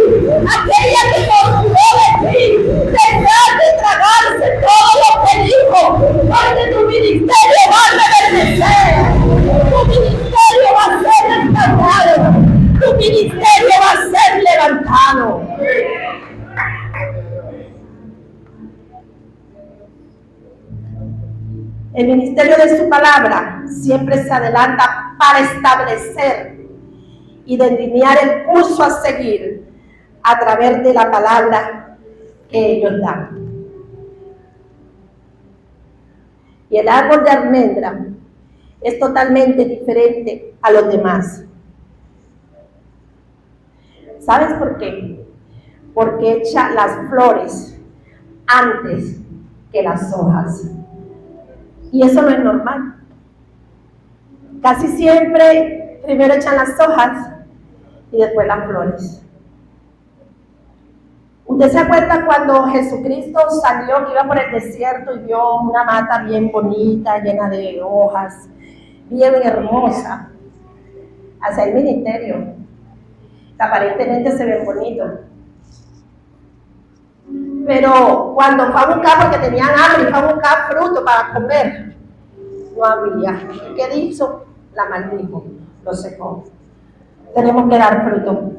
aquella que confió en ti, tendrá que tragarse todo lo que dijo, porque tu ministerio va a reverdecer. Tu ministerio va a ser restaurado. Tu ministerio va a ser levantado. El ministerio de su palabra siempre se adelanta para establecer y delinear el curso a seguir a través de la palabra que ellos dan. Y el árbol de almendra es totalmente diferente a los demás. ¿Sabes por qué? Porque echa las flores antes que las hojas. Y eso no es normal. Casi siempre primero echan las hojas y después las flores. ¿Usted se acuerda cuando Jesucristo salió, que iba por el desierto y vio una mata bien bonita, llena de hojas, bien hermosa, hacia el ministerio? Aparentemente se ve bonito. Pero cuando fue a buscar, porque tenían hambre, fue a buscar fruto para comer, no había. ¿Qué hizo? La maldijo, lo secó. Tenemos que dar fruto.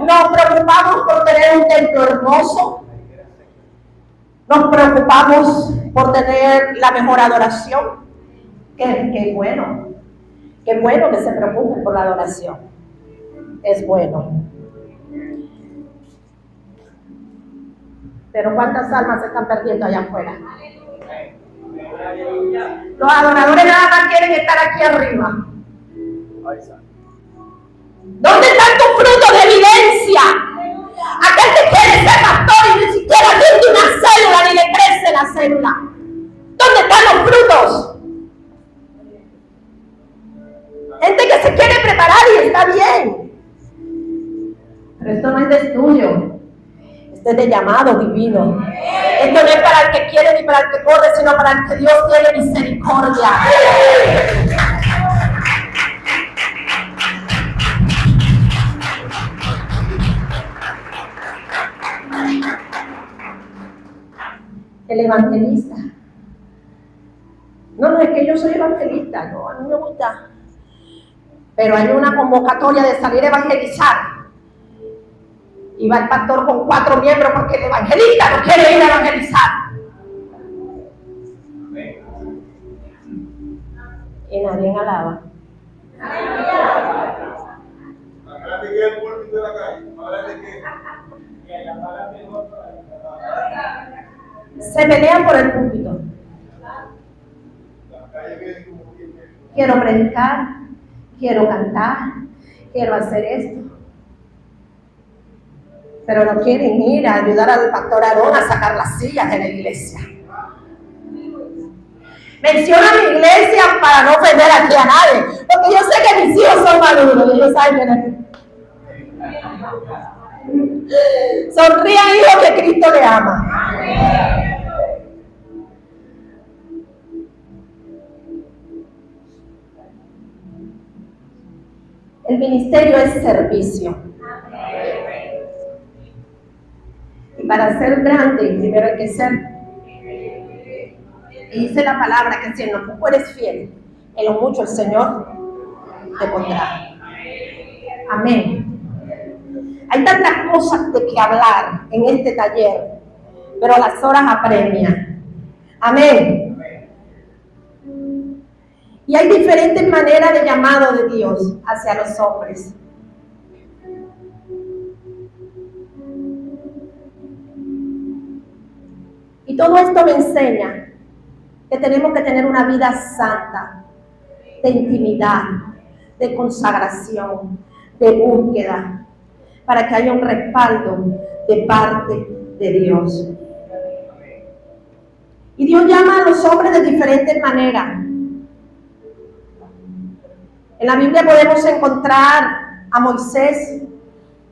Nos preocupamos por tener un templo hermoso. Nos preocupamos por tener la mejor adoración. Qué bueno. Qué bueno que se preocupen por la adoración. Es bueno. Pero ¿cuántas almas se están perdiendo allá afuera? Los adoradores nada más quieren estar aquí arriba. ¿Dónde están tus frutos de evidencia? Aquel que quiere ser pastor y ni siquiera tiene una célula ni le crece la célula. ¿Dónde están los frutos? Gente que se quiere preparar y está bien. Pero esto no es de estudio. Esto es de llamado divino. Esto no es para el que quiere ni para el que corre, sino para el que Dios tiene misericordia. El evangelista. No, es que yo soy evangelista, no, a mí me gusta. Pero hay una convocatoria de salir a evangelizar. Y va el pastor con 4 miembros porque el evangelista no quiere ir a evangelizar. Y nadie alaba. Más grande que el púlpito de la calle, más grande que Se pelean por el púlpito. Quiero predicar, quiero cantar, quiero hacer esto. Pero no quieren ir a ayudar al pastor Aarón a sacar las sillas de la iglesia. Menciono mi iglesia para no ofender aquí a nadie, porque yo sé que mis hijos son maduros, ellos saben que sonrían, hijos, que Cristo le ama. El ministerio es servicio. Y para ser grande, primero hay que ser. Y dice la palabra que si en lo poco eres fiel, en lo mucho el Señor te pondrá. Amén. Hay tantas cosas de que hablar en este taller, pero las horas apremian. Amén. Y hay diferentes maneras de llamado de Dios hacia los hombres. Y todo esto me enseña que tenemos que tener una vida santa, de intimidad, de consagración, de búsqueda, para que haya un respaldo de parte de Dios. Y Dios llama a los hombres de diferentes maneras. En la Biblia podemos encontrar a Moisés,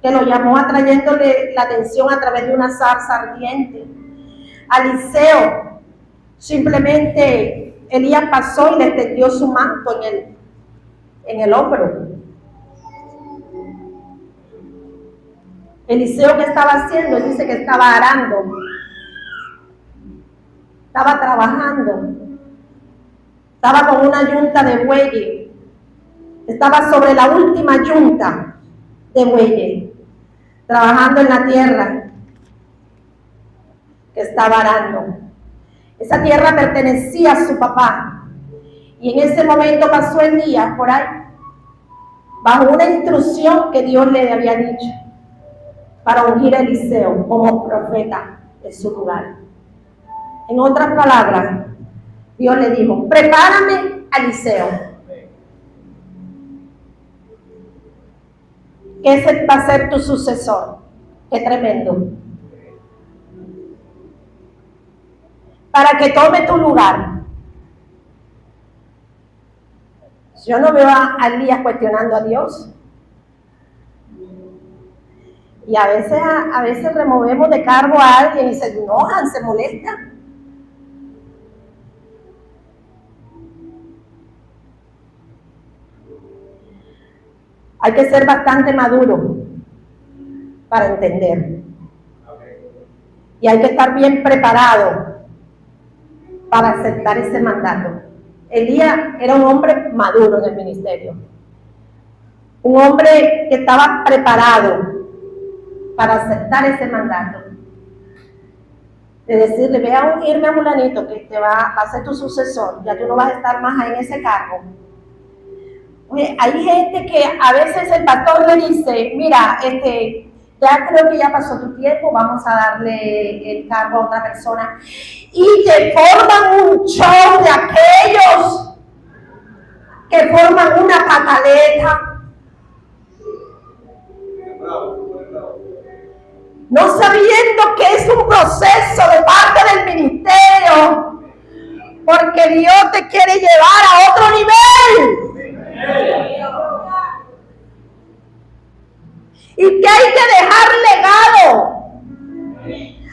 que lo llamó atrayéndole la atención a través de una zarza ardiente. A Eliseo, simplemente Elías pasó y le extendió su manto en el hombro. Eliseo, ¿qué estaba haciendo? Él dice que estaba arando, estaba trabajando, estaba con una yunta de bueyes, estaba sobre la última yunta de bueyes, trabajando en la tierra que estaba arando. Esa tierra pertenecía a su papá. Y en ese momento pasó Elías por ahí, bajo una instrucción que Dios le había dicho, para ungir a Eliseo como profeta en su lugar. En otras palabras, Dios le dijo, prepárame a Eliseo, que ese va a ser tu sucesor. Qué tremendo. Para que tome tu lugar. Yo no veo a Elías cuestionando a Dios. Y a veces removemos de cargo a alguien y se enojan, se molestan. Hay que ser bastante maduro para entender. Y hay que estar bien preparado para aceptar ese mandato. Elías era un hombre maduro en el ministerio. Un hombre que estaba preparado para aceptar ese mandato. De decirle, ve a ungirme a fulanito que te va a ser tu sucesor. Ya tú no vas a estar más en ese cargo. Oye, hay gente que a veces el pastor le dice, mira, ya creo que ya pasó tu tiempo, vamos a darle el cargo a otra persona. Y te forman un show de aquellos que forman una pataleta. No sabiendo que es un proceso de parte del ministerio, porque Dios te quiere llevar a otro nivel. Y que hay que dejar legado,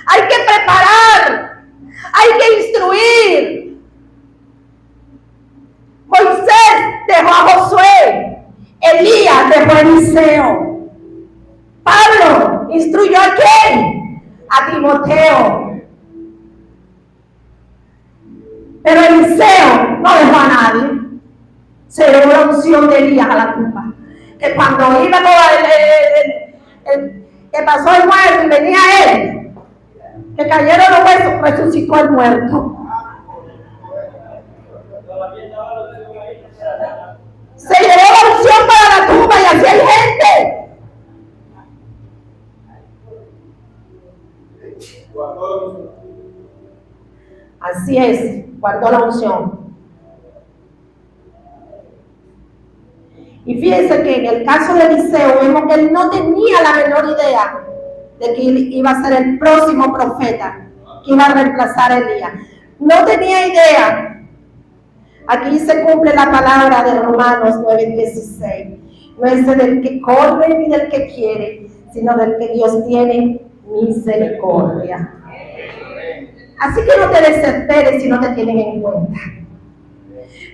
hay que preparar, hay que instruir. Moisés dejó a Josué, Elías dejó a Eliseo, Pablo instruyó a quién, a Timoteo, pero Eliseo no dejó a nadie. Se dio la unción de Elías a la tumba. Que cuando iba que pasó el muerto y venía él, que cayeron los huesos, resucitó el muerto. Se llevó la unción para la tumba y así hay gente. Así es, guardó la unción. Y fíjense que en el caso de Eliseo vemos que él no tenía la menor idea de que él iba a ser el próximo profeta que iba a reemplazar a Elías. No tenía idea. Aquí se cumple la palabra de Romanos 9:16. No es del que corre ni del que quiere, sino del que Dios tiene misericordia. Así que no te desesperes si no te tienen en cuenta.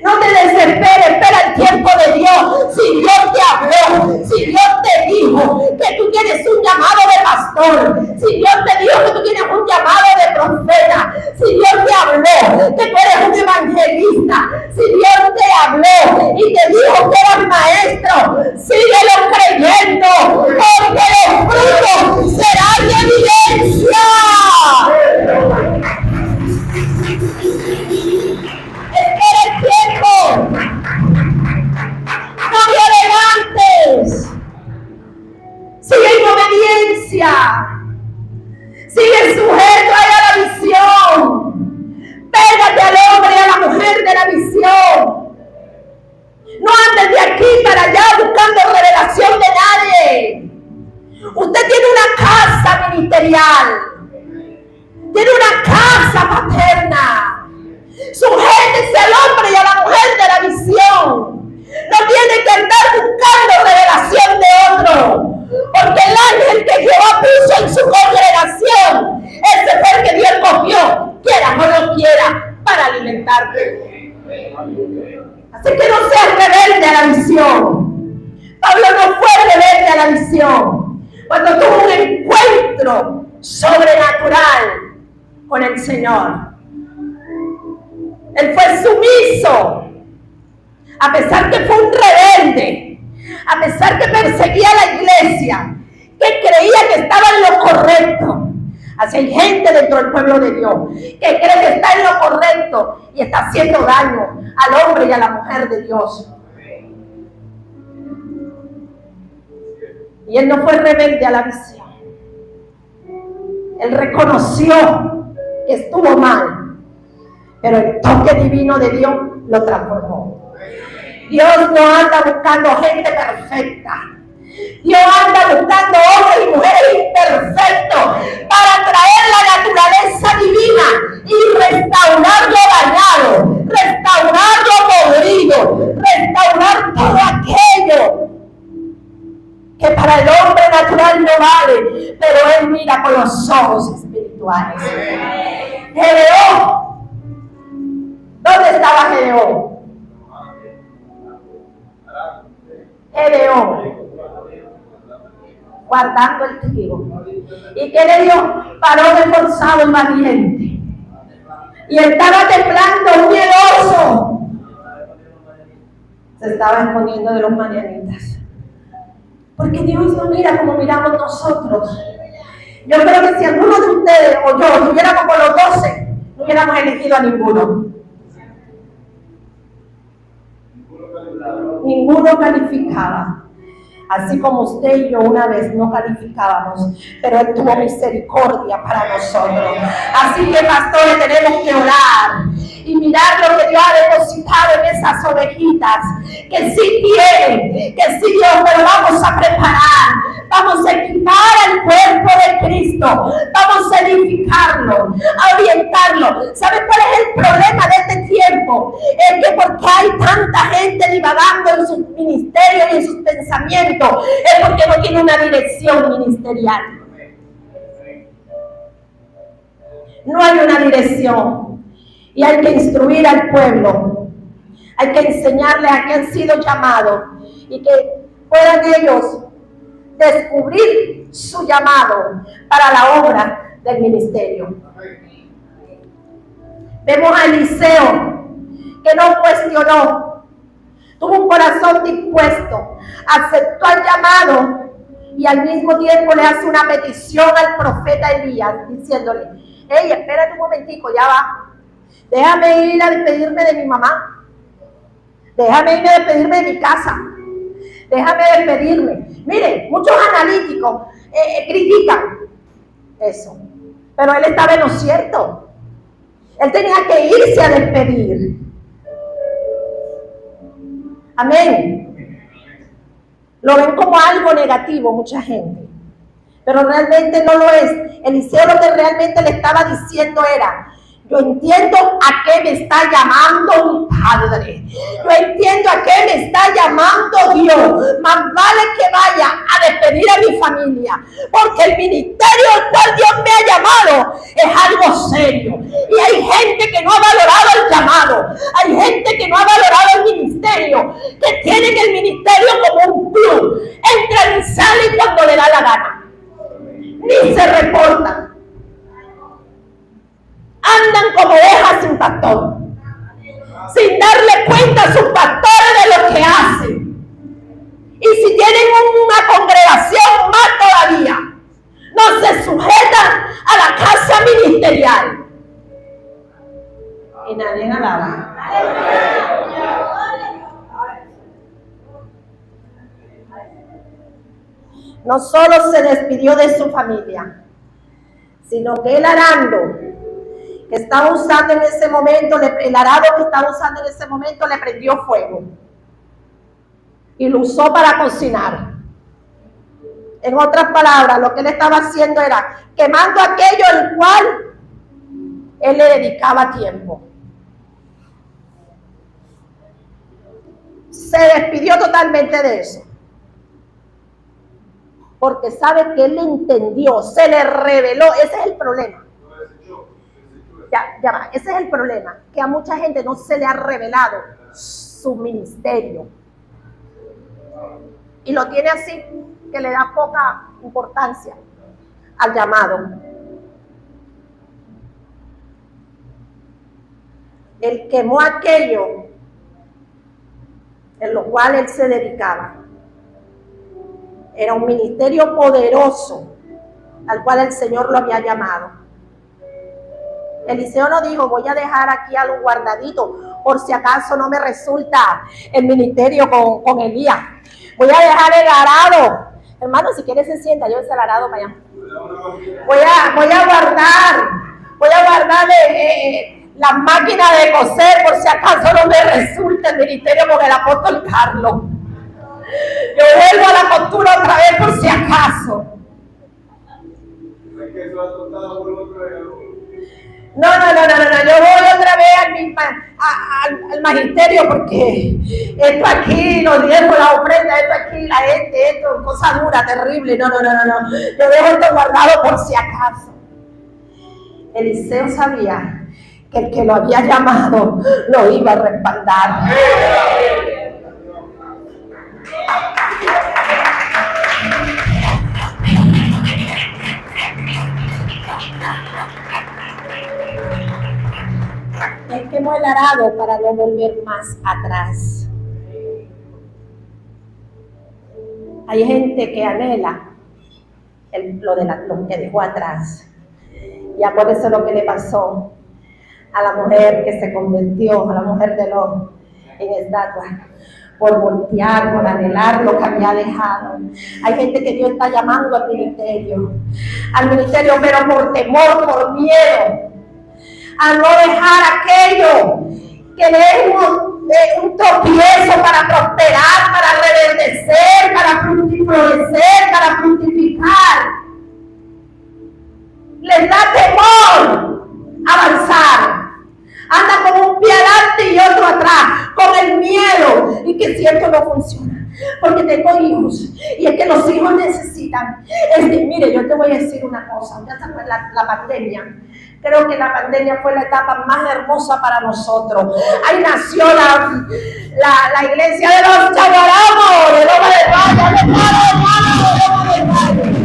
No te desesperes, espera el tiempo de Dios. Si Dios te habló, si Dios te dijo que tú tienes un llamado de pastor, si Dios te dijo que tú tienes un llamado de profeta, si Dios te habló que tú eres un evangelista, si Dios te habló y te dijo que eras maestro, síguelo creyendo, porque los frutos serán de evidencia. Espera el tiempo. No te adelantes. Sigue en obediencia. Sigue sujeto a la visión. Pégate al hombre y a la mujer de la visión. No andes de aquí para allá buscando revelación de nadie. Usted tiene una casa ministerial. Tiene una casa paterna. Sujétese al hombre y a la mujer de la visión. No tiene que andar buscando revelación de otro. Porque el ángel que Jehová puso en su congregación, ese fue el que Dios cogió, quiera o no quiera, para alimentarte. Así que no seas rebelde a la visión. Pablo no fue rebelde a la visión. Cuando tuvo un encuentro sobrenatural con el Señor, él fue sumiso, a pesar que fue un rebelde, a pesar que perseguía a la iglesia, que creía que estaba en lo correcto, Así hay gente dentro del pueblo de Dios que cree que está en lo correcto y está haciendo daño al hombre y a la mujer de Dios. Y él no fue rebelde a la visión. Él reconoció que estuvo mal, pero el toque divino de Dios lo transformó. Dios no anda buscando gente perfecta. Dios anda buscando hombres y mujeres imperfectos para traer la naturaleza divina y restaurar lo dañado, restaurar lo podrido, restaurar todo aquello que para el hombre natural no vale, pero él mira con los ojos espirituales. Gedeón, ¿dónde estaba Gedeón? Gedeón, guardando el trigo. ¿Y qué le dio? Paró esforzado y valiente. Y estaba temblando, miedoso. Se estaba exponiendo de los madianitas. Porque Dios no mira como miramos nosotros. Yo creo que si alguno de ustedes o yo estuviéramos con los 12, no hubiéramos elegido a ninguno. Ninguno calificaba. Así como usted y yo una vez no calificábamos, pero Él tuvo misericordia para nosotros. Así que, pastores, tenemos que orar y mirar lo que Dios ha depositado en esas ovejitas, que sí tienen, que sí Dios, pero vamos a preparar, vamos a equipar al cuerpo de Cristo, vamos a edificarlo, a orientarlo. ¿Sabe cuál es el problema de este tiempo? Es que porque hay tanta gente divagando en sus ministerios y en sus pensamientos, es porque no tiene una dirección ministerial. No hay una dirección. Y hay que instruir al pueblo. Hay que enseñarle a que han sido llamados y que puedan ellos descubrir su llamado para la obra del ministerio. Vemos a Eliseo, que no cuestionó, tuvo un corazón dispuesto, aceptó el llamado y al mismo tiempo le hace una petición al profeta Elías, diciéndole: hey, espérate un momentico, ya va. Déjame ir a despedirme de mi mamá. Déjame irme a despedirme de mi casa. Déjame despedirme. Miren, muchos analíticos critican eso. Pero él estaba en lo cierto. Él tenía que irse a despedir. Amén. Lo ven como algo negativo mucha gente. Pero realmente no lo es. Eliseo lo que realmente le estaba diciendo era: yo entiendo a qué me está llamando mi Padre. Yo entiendo a qué me está llamando Dios. Más vale que vaya a despedir a mi familia. Porque el ministerio al cual Dios me ha llamado es algo serio. Y hay gente que no ha valorado el llamado. Hay gente que no ha valorado el ministerio. Que tienen el ministerio como un club. Entran y salen cuando le da la gana. Ni se reportan. Andan como ovejas sin pastor, sin darle cuenta a sus pastores de lo que hacen. Y si tienen una congregación, más todavía, no se sujetan a la casa ministerial. Y nadie alaba. No solo se despidió de su familia, sino que el arando que estaba usando en ese momento, el arado que estaba usando en ese momento le prendió fuego y lo usó para cocinar. En otras palabras, lo que él estaba haciendo era quemando aquello al cual él le dedicaba tiempo. Se despidió totalmente de eso, porque sabe que él le entendió, se le reveló. Ese es el problema. Ya va, ese es el problema, que a mucha gente no se le ha revelado su ministerio. Y lo tiene así, que le da poca importancia al llamado. Él quemó aquello en lo cual él se dedicaba. Era un ministerio poderoso al cual el Señor lo había llamado. Eliseo no dijo, voy a dejar aquí algo guardadito por si acaso no me resulta el ministerio con Elías. Voy a dejar el arado. Hermano, si quieres se sienta, yo el arado para allá. Voy a guardar las máquinas de coser por si acaso no me resulta el ministerio con el apóstol Carlos. Yo vuelvo a la costura otra vez por si acaso. No, yo voy otra vez al magisterio porque esto aquí, los diezmos, la ofrenda, esto aquí, la gente, esto, cosa dura, terrible. No. Yo dejo esto guardado por si acaso. Eliseo sabía que el que lo había llamado lo iba a respaldar. Él quemó el arado para no volver más atrás. Hay gente que anhela lo que dejó atrás. Ya por eso lo que le pasó a la mujer que se convirtió, a la mujer de Lot, en estatua, por voltear, por anhelar lo que había dejado. Hay gente que Dios está llamando al ministerio, pero por temor, por miedo, a no dejar aquello que le es un tropiezo para prosperar, para reverdecer, para florecer, para fructificar. Les da temor avanzar. Anda con un pie adelante y otro atrás, con el miedo, y que si esto no funciona, porque tengo hijos, y es que los hijos necesitan. Mire, yo te voy a decir una cosa, ya sabes, la pandemia, creo que la pandemia fue la etapa más hermosa para nosotros. Ahí nació la iglesia de los Chaguaramos, de Loma de Valle, de Loma de Valle.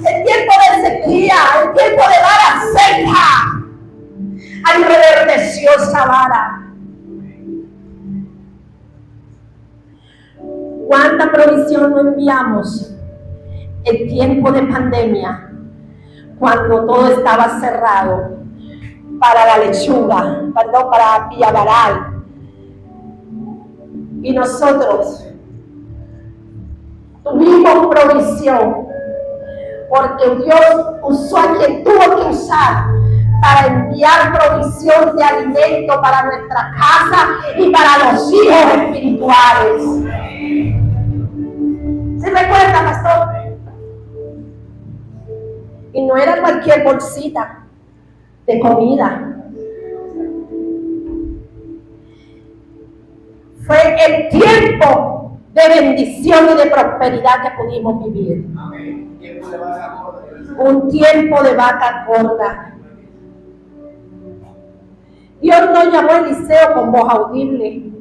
El tiempo de sequía, el tiempo de vara seca, ahí reverdeció esa vara. ¿Cuánta provisión no enviamos en tiempo de pandemia, cuando todo estaba cerrado, para la lechuga, para Villavaral? Y nosotros tuvimos provisión, porque Dios usó a quien tuvo que usar para enviar provisión de alimento para nuestra casa y para los hijos espirituales. ¿Se recuerda, pastor? Y no era cualquier bolsita de comida. Fue el tiempo de bendición y de prosperidad que pudimos vivir. Un tiempo de vaca gorda. Dios no llamó a Eliseo con voz audible.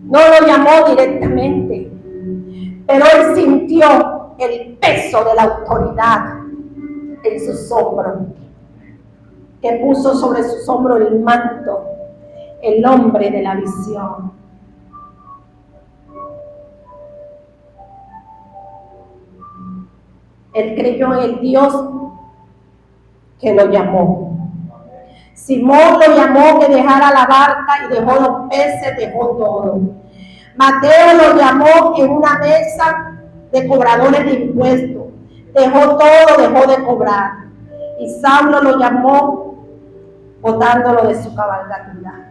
No lo llamó directamente, pero él sintió el peso de la autoridad en sus hombros, que puso sobre sus hombros el manto, el hombre de la visión. Él creyó en el Dios que lo llamó. Simón lo llamó que dejara la barca y dejó los peces, dejó todo. Mateo lo llamó en una mesa de cobradores de impuestos. Dejó todo, dejó de cobrar. Y Saulo lo llamó botándolo de su cabalgatura.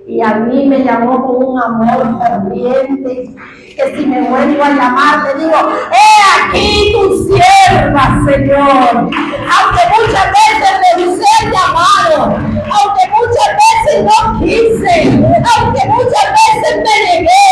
Y a mí me llamó con un amor ferviente, que si me vuelvo a llamar, le digo, ¡he aquí tu sierva, Señor! Aunque muchas veces rehusé el llamado, aunque muchas veces no quise, aunque muchas veces me negué,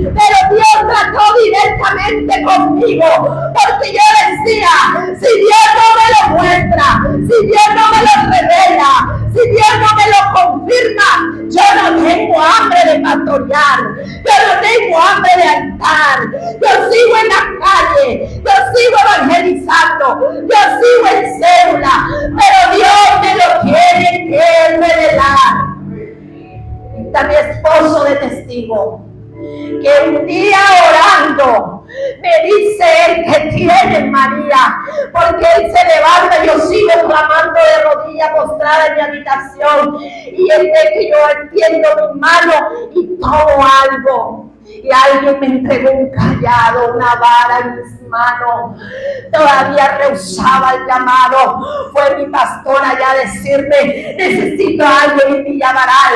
pero Dios trató directamente conmigo, porque yo decía, si Dios no me lo muestra, si Dios no me lo revela, si Dios no me lo confirma, yo no tengo hambre de pastorear, yo no tengo hambre de altar, yo sigo en la calle, yo sigo evangelizando, yo sigo en célula, pero Dios me lo quiere revelar. Está mi esposo de testigo. que un día orando me dice él que tiene María, porque él se levanta y yo sigo clamando de rodillas postrada en mi habitación, y él ve que yo extiendo mi mano y tomo algo. Y alguien me entregó un callado, una vara en mis manos. Todavía rehusaba el llamado. Fue mi pastor allá a decirme: necesito a alguien en Villavaral.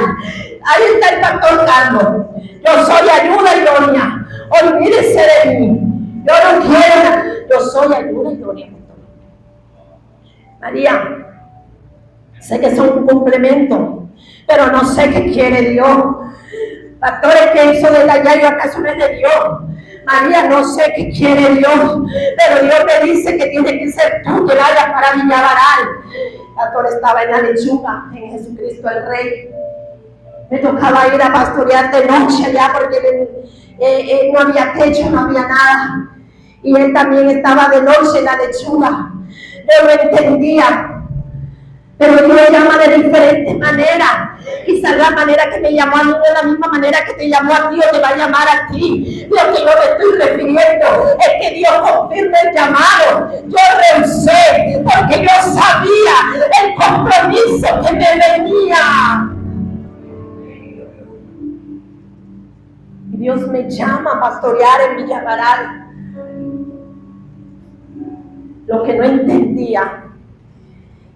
Ahí está el pastor Carlos. Yo soy ayuda idónea. Olvídese de mí. Yo no quiero. Yo soy ayuda idónea. María, sé que son un complemento, pero no sé qué quiere Dios. Pastores, que hizo de la llave acaso no es de Dios. María, no sé qué quiere Dios, pero Dios me dice que tiene que ser tú que vayas para Villavaral. Pastor, estaba en la lechuga, en Jesucristo el Rey. Me tocaba ir a pastorear de noche allá porque no había techo, no había nada. Y él también estaba de noche en la lechuga. Yo no entendía. Pero Dios me llama de diferentes maneras. Quizás la manera que me llamó a mí no es la misma manera que te llamó a ti o te va a llamar a ti. Lo que yo me estoy refiriendo es que Dios confirme el llamado. Yo rehusé porque yo sabía el compromiso que me venía. Y Dios me llama a pastorear en Villavaral. Lo que no entendía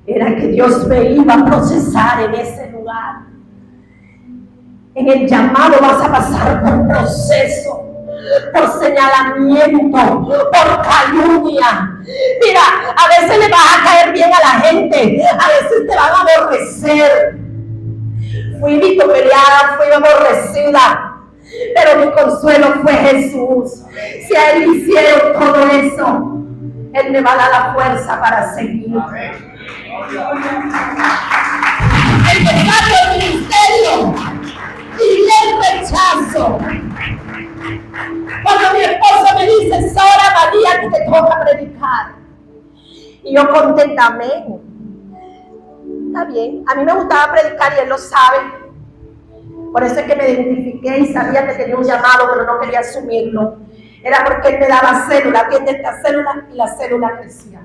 era que Dios me iba a procesar en ese lugar. En el llamado vas a pasar por proceso, por señalamiento, por calumnia. Mira, a veces le vas a caer bien a la gente, a veces te van a aborrecer. Fui vituperiada, fui aborrecida, pero mi consuelo fue Jesús. Si a Él hicieron todo eso, Él me va a dar la fuerza para seguir. El pecado del ministerio y el rechazo. Cuando mi esposo me dice: Sora María, que te toca predicar, y yo contenta, amén. Está bien, a mí me gustaba predicar y él lo sabe. Por eso es que me identifiqué y sabía que tenía un llamado, pero no quería asumirlo. Era porque él me daba célula, atiende esta célula, y la célula crecía.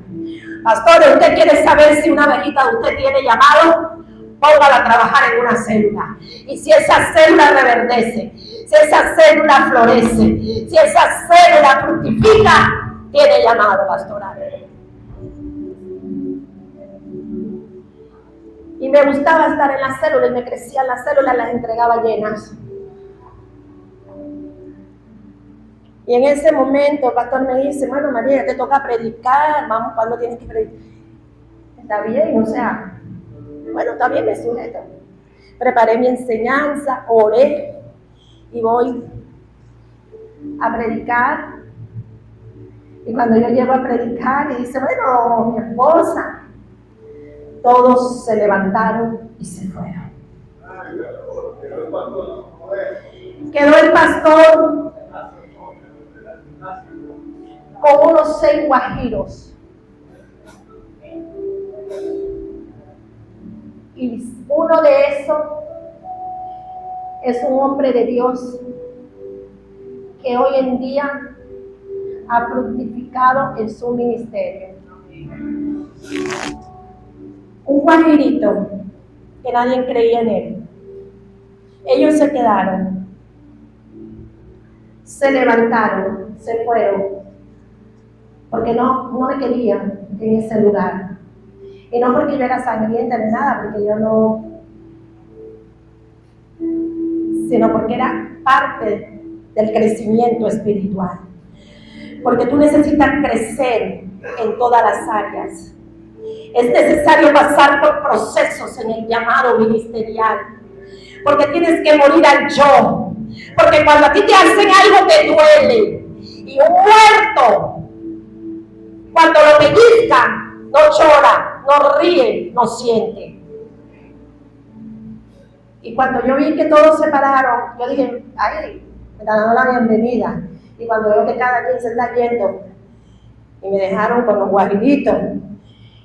Pastor, ¿usted quiere saber si una abejita de usted tiene llamado? Póngala a trabajar en una célula. Y si esa célula reverdece, si esa célula florece, si esa célula fructifica, tiene llamado pastoral. Y me gustaba estar en la célula y me crecían las células, las entregaba llenas. Y en ese momento el pastor me dice: bueno, María, te toca predicar, vamos, ¿cuándo tienes que predicar? Está bien, o sea, bueno, está bien, me sujeto. Preparé mi enseñanza, oré y voy a predicar. Y cuando yo llego a predicar y dice: bueno, mi esposa, todos se levantaron y se fueron. Quedó el pastor con unos 6 guajiros. Y uno de esos es un hombre de Dios que hoy en día ha fructificado en su ministerio. Un guajirito que nadie creía en él. Ellos se quedaron, se levantaron, se fueron, porque no me querían en ese lugar. Y no porque yo era sangrienta ni nada, porque yo no, sino porque era parte del crecimiento espiritual. Porque tú necesitas crecer en todas las áreas. Es necesario pasar por procesos en el llamado ministerial. Porque tienes que morir al yo. Porque cuando a ti te hacen algo te duele. Y un muerto, cuando lo pellizcan, no llora, no ríe, no siente. Y cuando yo vi que todos se pararon, yo dije: ay, me dando la bienvenida. Y cuando veo que cada quien se está yendo, y me dejaron con los guajiritos,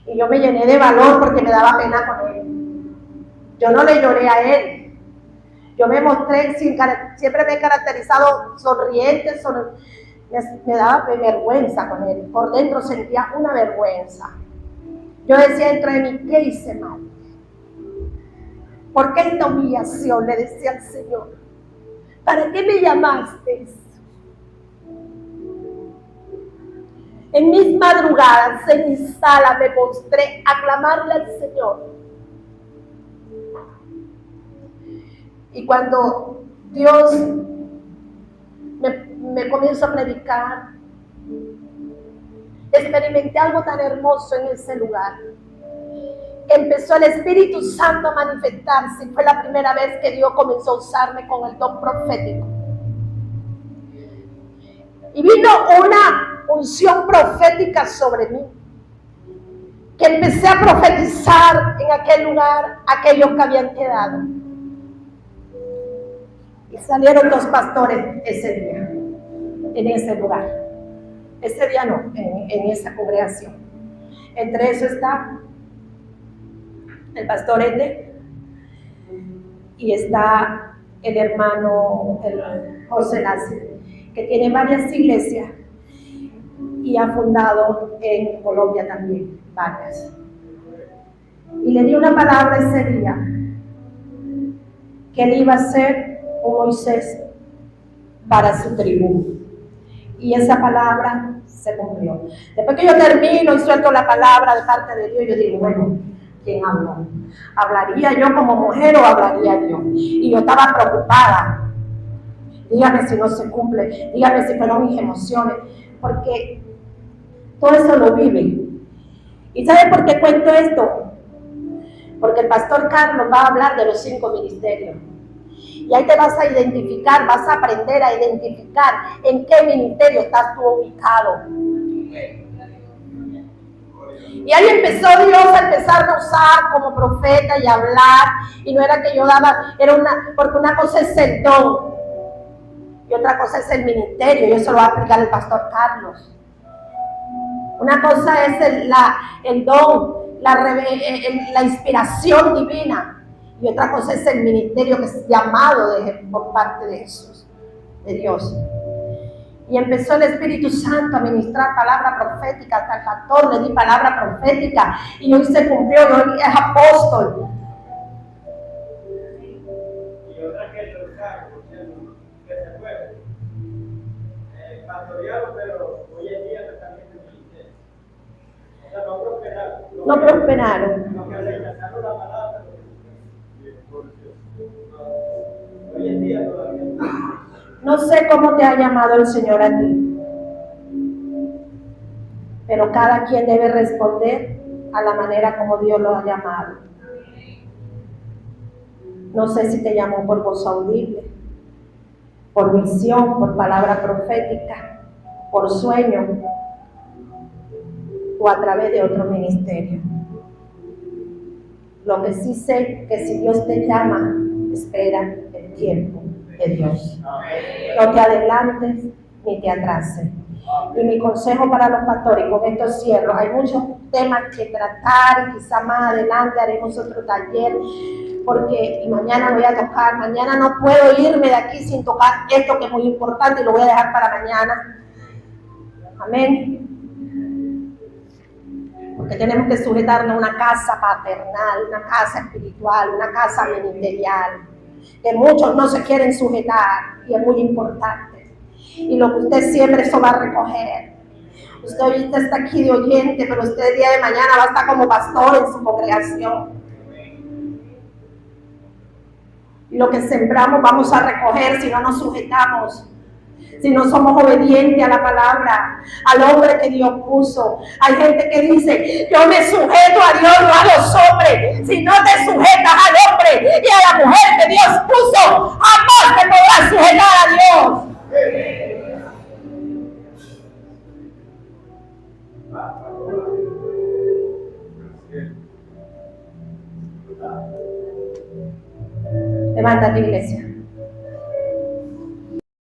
y yo me llené de valor porque me daba pena con él. Yo no le lloré a él, Yo me mostré, siempre me he caracterizado sonriente, me daba vergüenza con él. Por dentro sentía una vergüenza. Yo decía dentro de mí, ¿qué hice mal? ¿Por qué esta humillación? Le decía al Señor. ¿Para qué me llamaste? En mis madrugadas, en mi sala, me mostré a clamarle al Señor. Y cuando Dios me comenzó a predicar, experimenté algo tan hermoso en ese lugar. Empezó el Espíritu Santo a manifestarse. Fue la primera vez que Dios comenzó a usarme con el don profético. Y vino una unción profética sobre mí, que empecé a profetizar en aquel lugar aquellos que habían quedado. Y salieron 2 pastores ese día, en ese lugar. Ese día no, en esa congregación. Entre eso está el pastor Ende y está el hermano José Lace, que tiene varias iglesias y ha fundado en Colombia también varias. Y le di una palabra ese día, que él iba a ser un Moisés para su tribu. Y esa palabra se cumplió. Después que yo termino y suelto la palabra de parte de Dios, yo digo, bueno, ¿quién habló? ¿Hablaría yo como mujer o hablaría Dios? Y yo estaba preocupada. Dígame si no se cumple, dígame si fueron mis emociones, porque todo eso lo vive. ¿Y sabe por qué cuento esto? Porque el pastor Carlos va a hablar de los 5 ministerios. Y ahí te vas a identificar, vas a aprender a identificar en qué ministerio estás tú ubicado. Y ahí empezó Dios a empezar a usar como profeta y a hablar. Y no era que yo daba, porque una cosa es el don y otra cosa es el ministerio. Y eso lo va a explicar el pastor Carlos. Una cosa es el don, la inspiración divina. Y otra cosa es el ministerio que es llamado por parte de Jesús, de Dios. Y empezó el Espíritu Santo a ministrar palabra profética. Hasta el pastor le di palabra profética. Y hoy se cumplió, y hoy es apóstol. Y otra que se fue. Pastoreado, pero hoy en día también es ministerio. O sea, no prosperaron. No prosperaron. No que rechazaron la palabra. Hoy en día todavía No sé cómo te ha llamado el Señor a ti, pero cada quien debe responder a la manera como Dios lo ha llamado. No sé si te llamó por voz audible, por visión, por palabra profética, por sueño o a través de otro ministerio. Lo que sí sé que si Dios te llama, espera el tiempo de Dios. No te adelantes ni te atrases. Y mi consejo para los pastores, y con esto cierro, hay muchos temas que tratar, quizá más adelante haremos otro taller, porque mañana voy a tocar, mañana no puedo irme de aquí sin tocar esto que es muy importante y lo voy a dejar para mañana. Amén. Porque tenemos que sujetarnos a una casa paternal, una casa espiritual, una casa ministerial, que muchos no se quieren sujetar y es muy importante. Y lo que usted siembre, eso va a recoger. Usted ahorita está aquí de oyente, pero usted el día de mañana va a estar como pastor en su congregación. Y lo que sembramos vamos a recoger si no nos sujetamos. Si no somos obedientes a la palabra, al hombre que Dios puso. Hay gente que dice, yo me sujeto a Dios, no a los hombres. Si no te sujetas al hombre y a la mujer que Dios puso, jamás te podrás sujetar a Dios. Levántate, iglesia.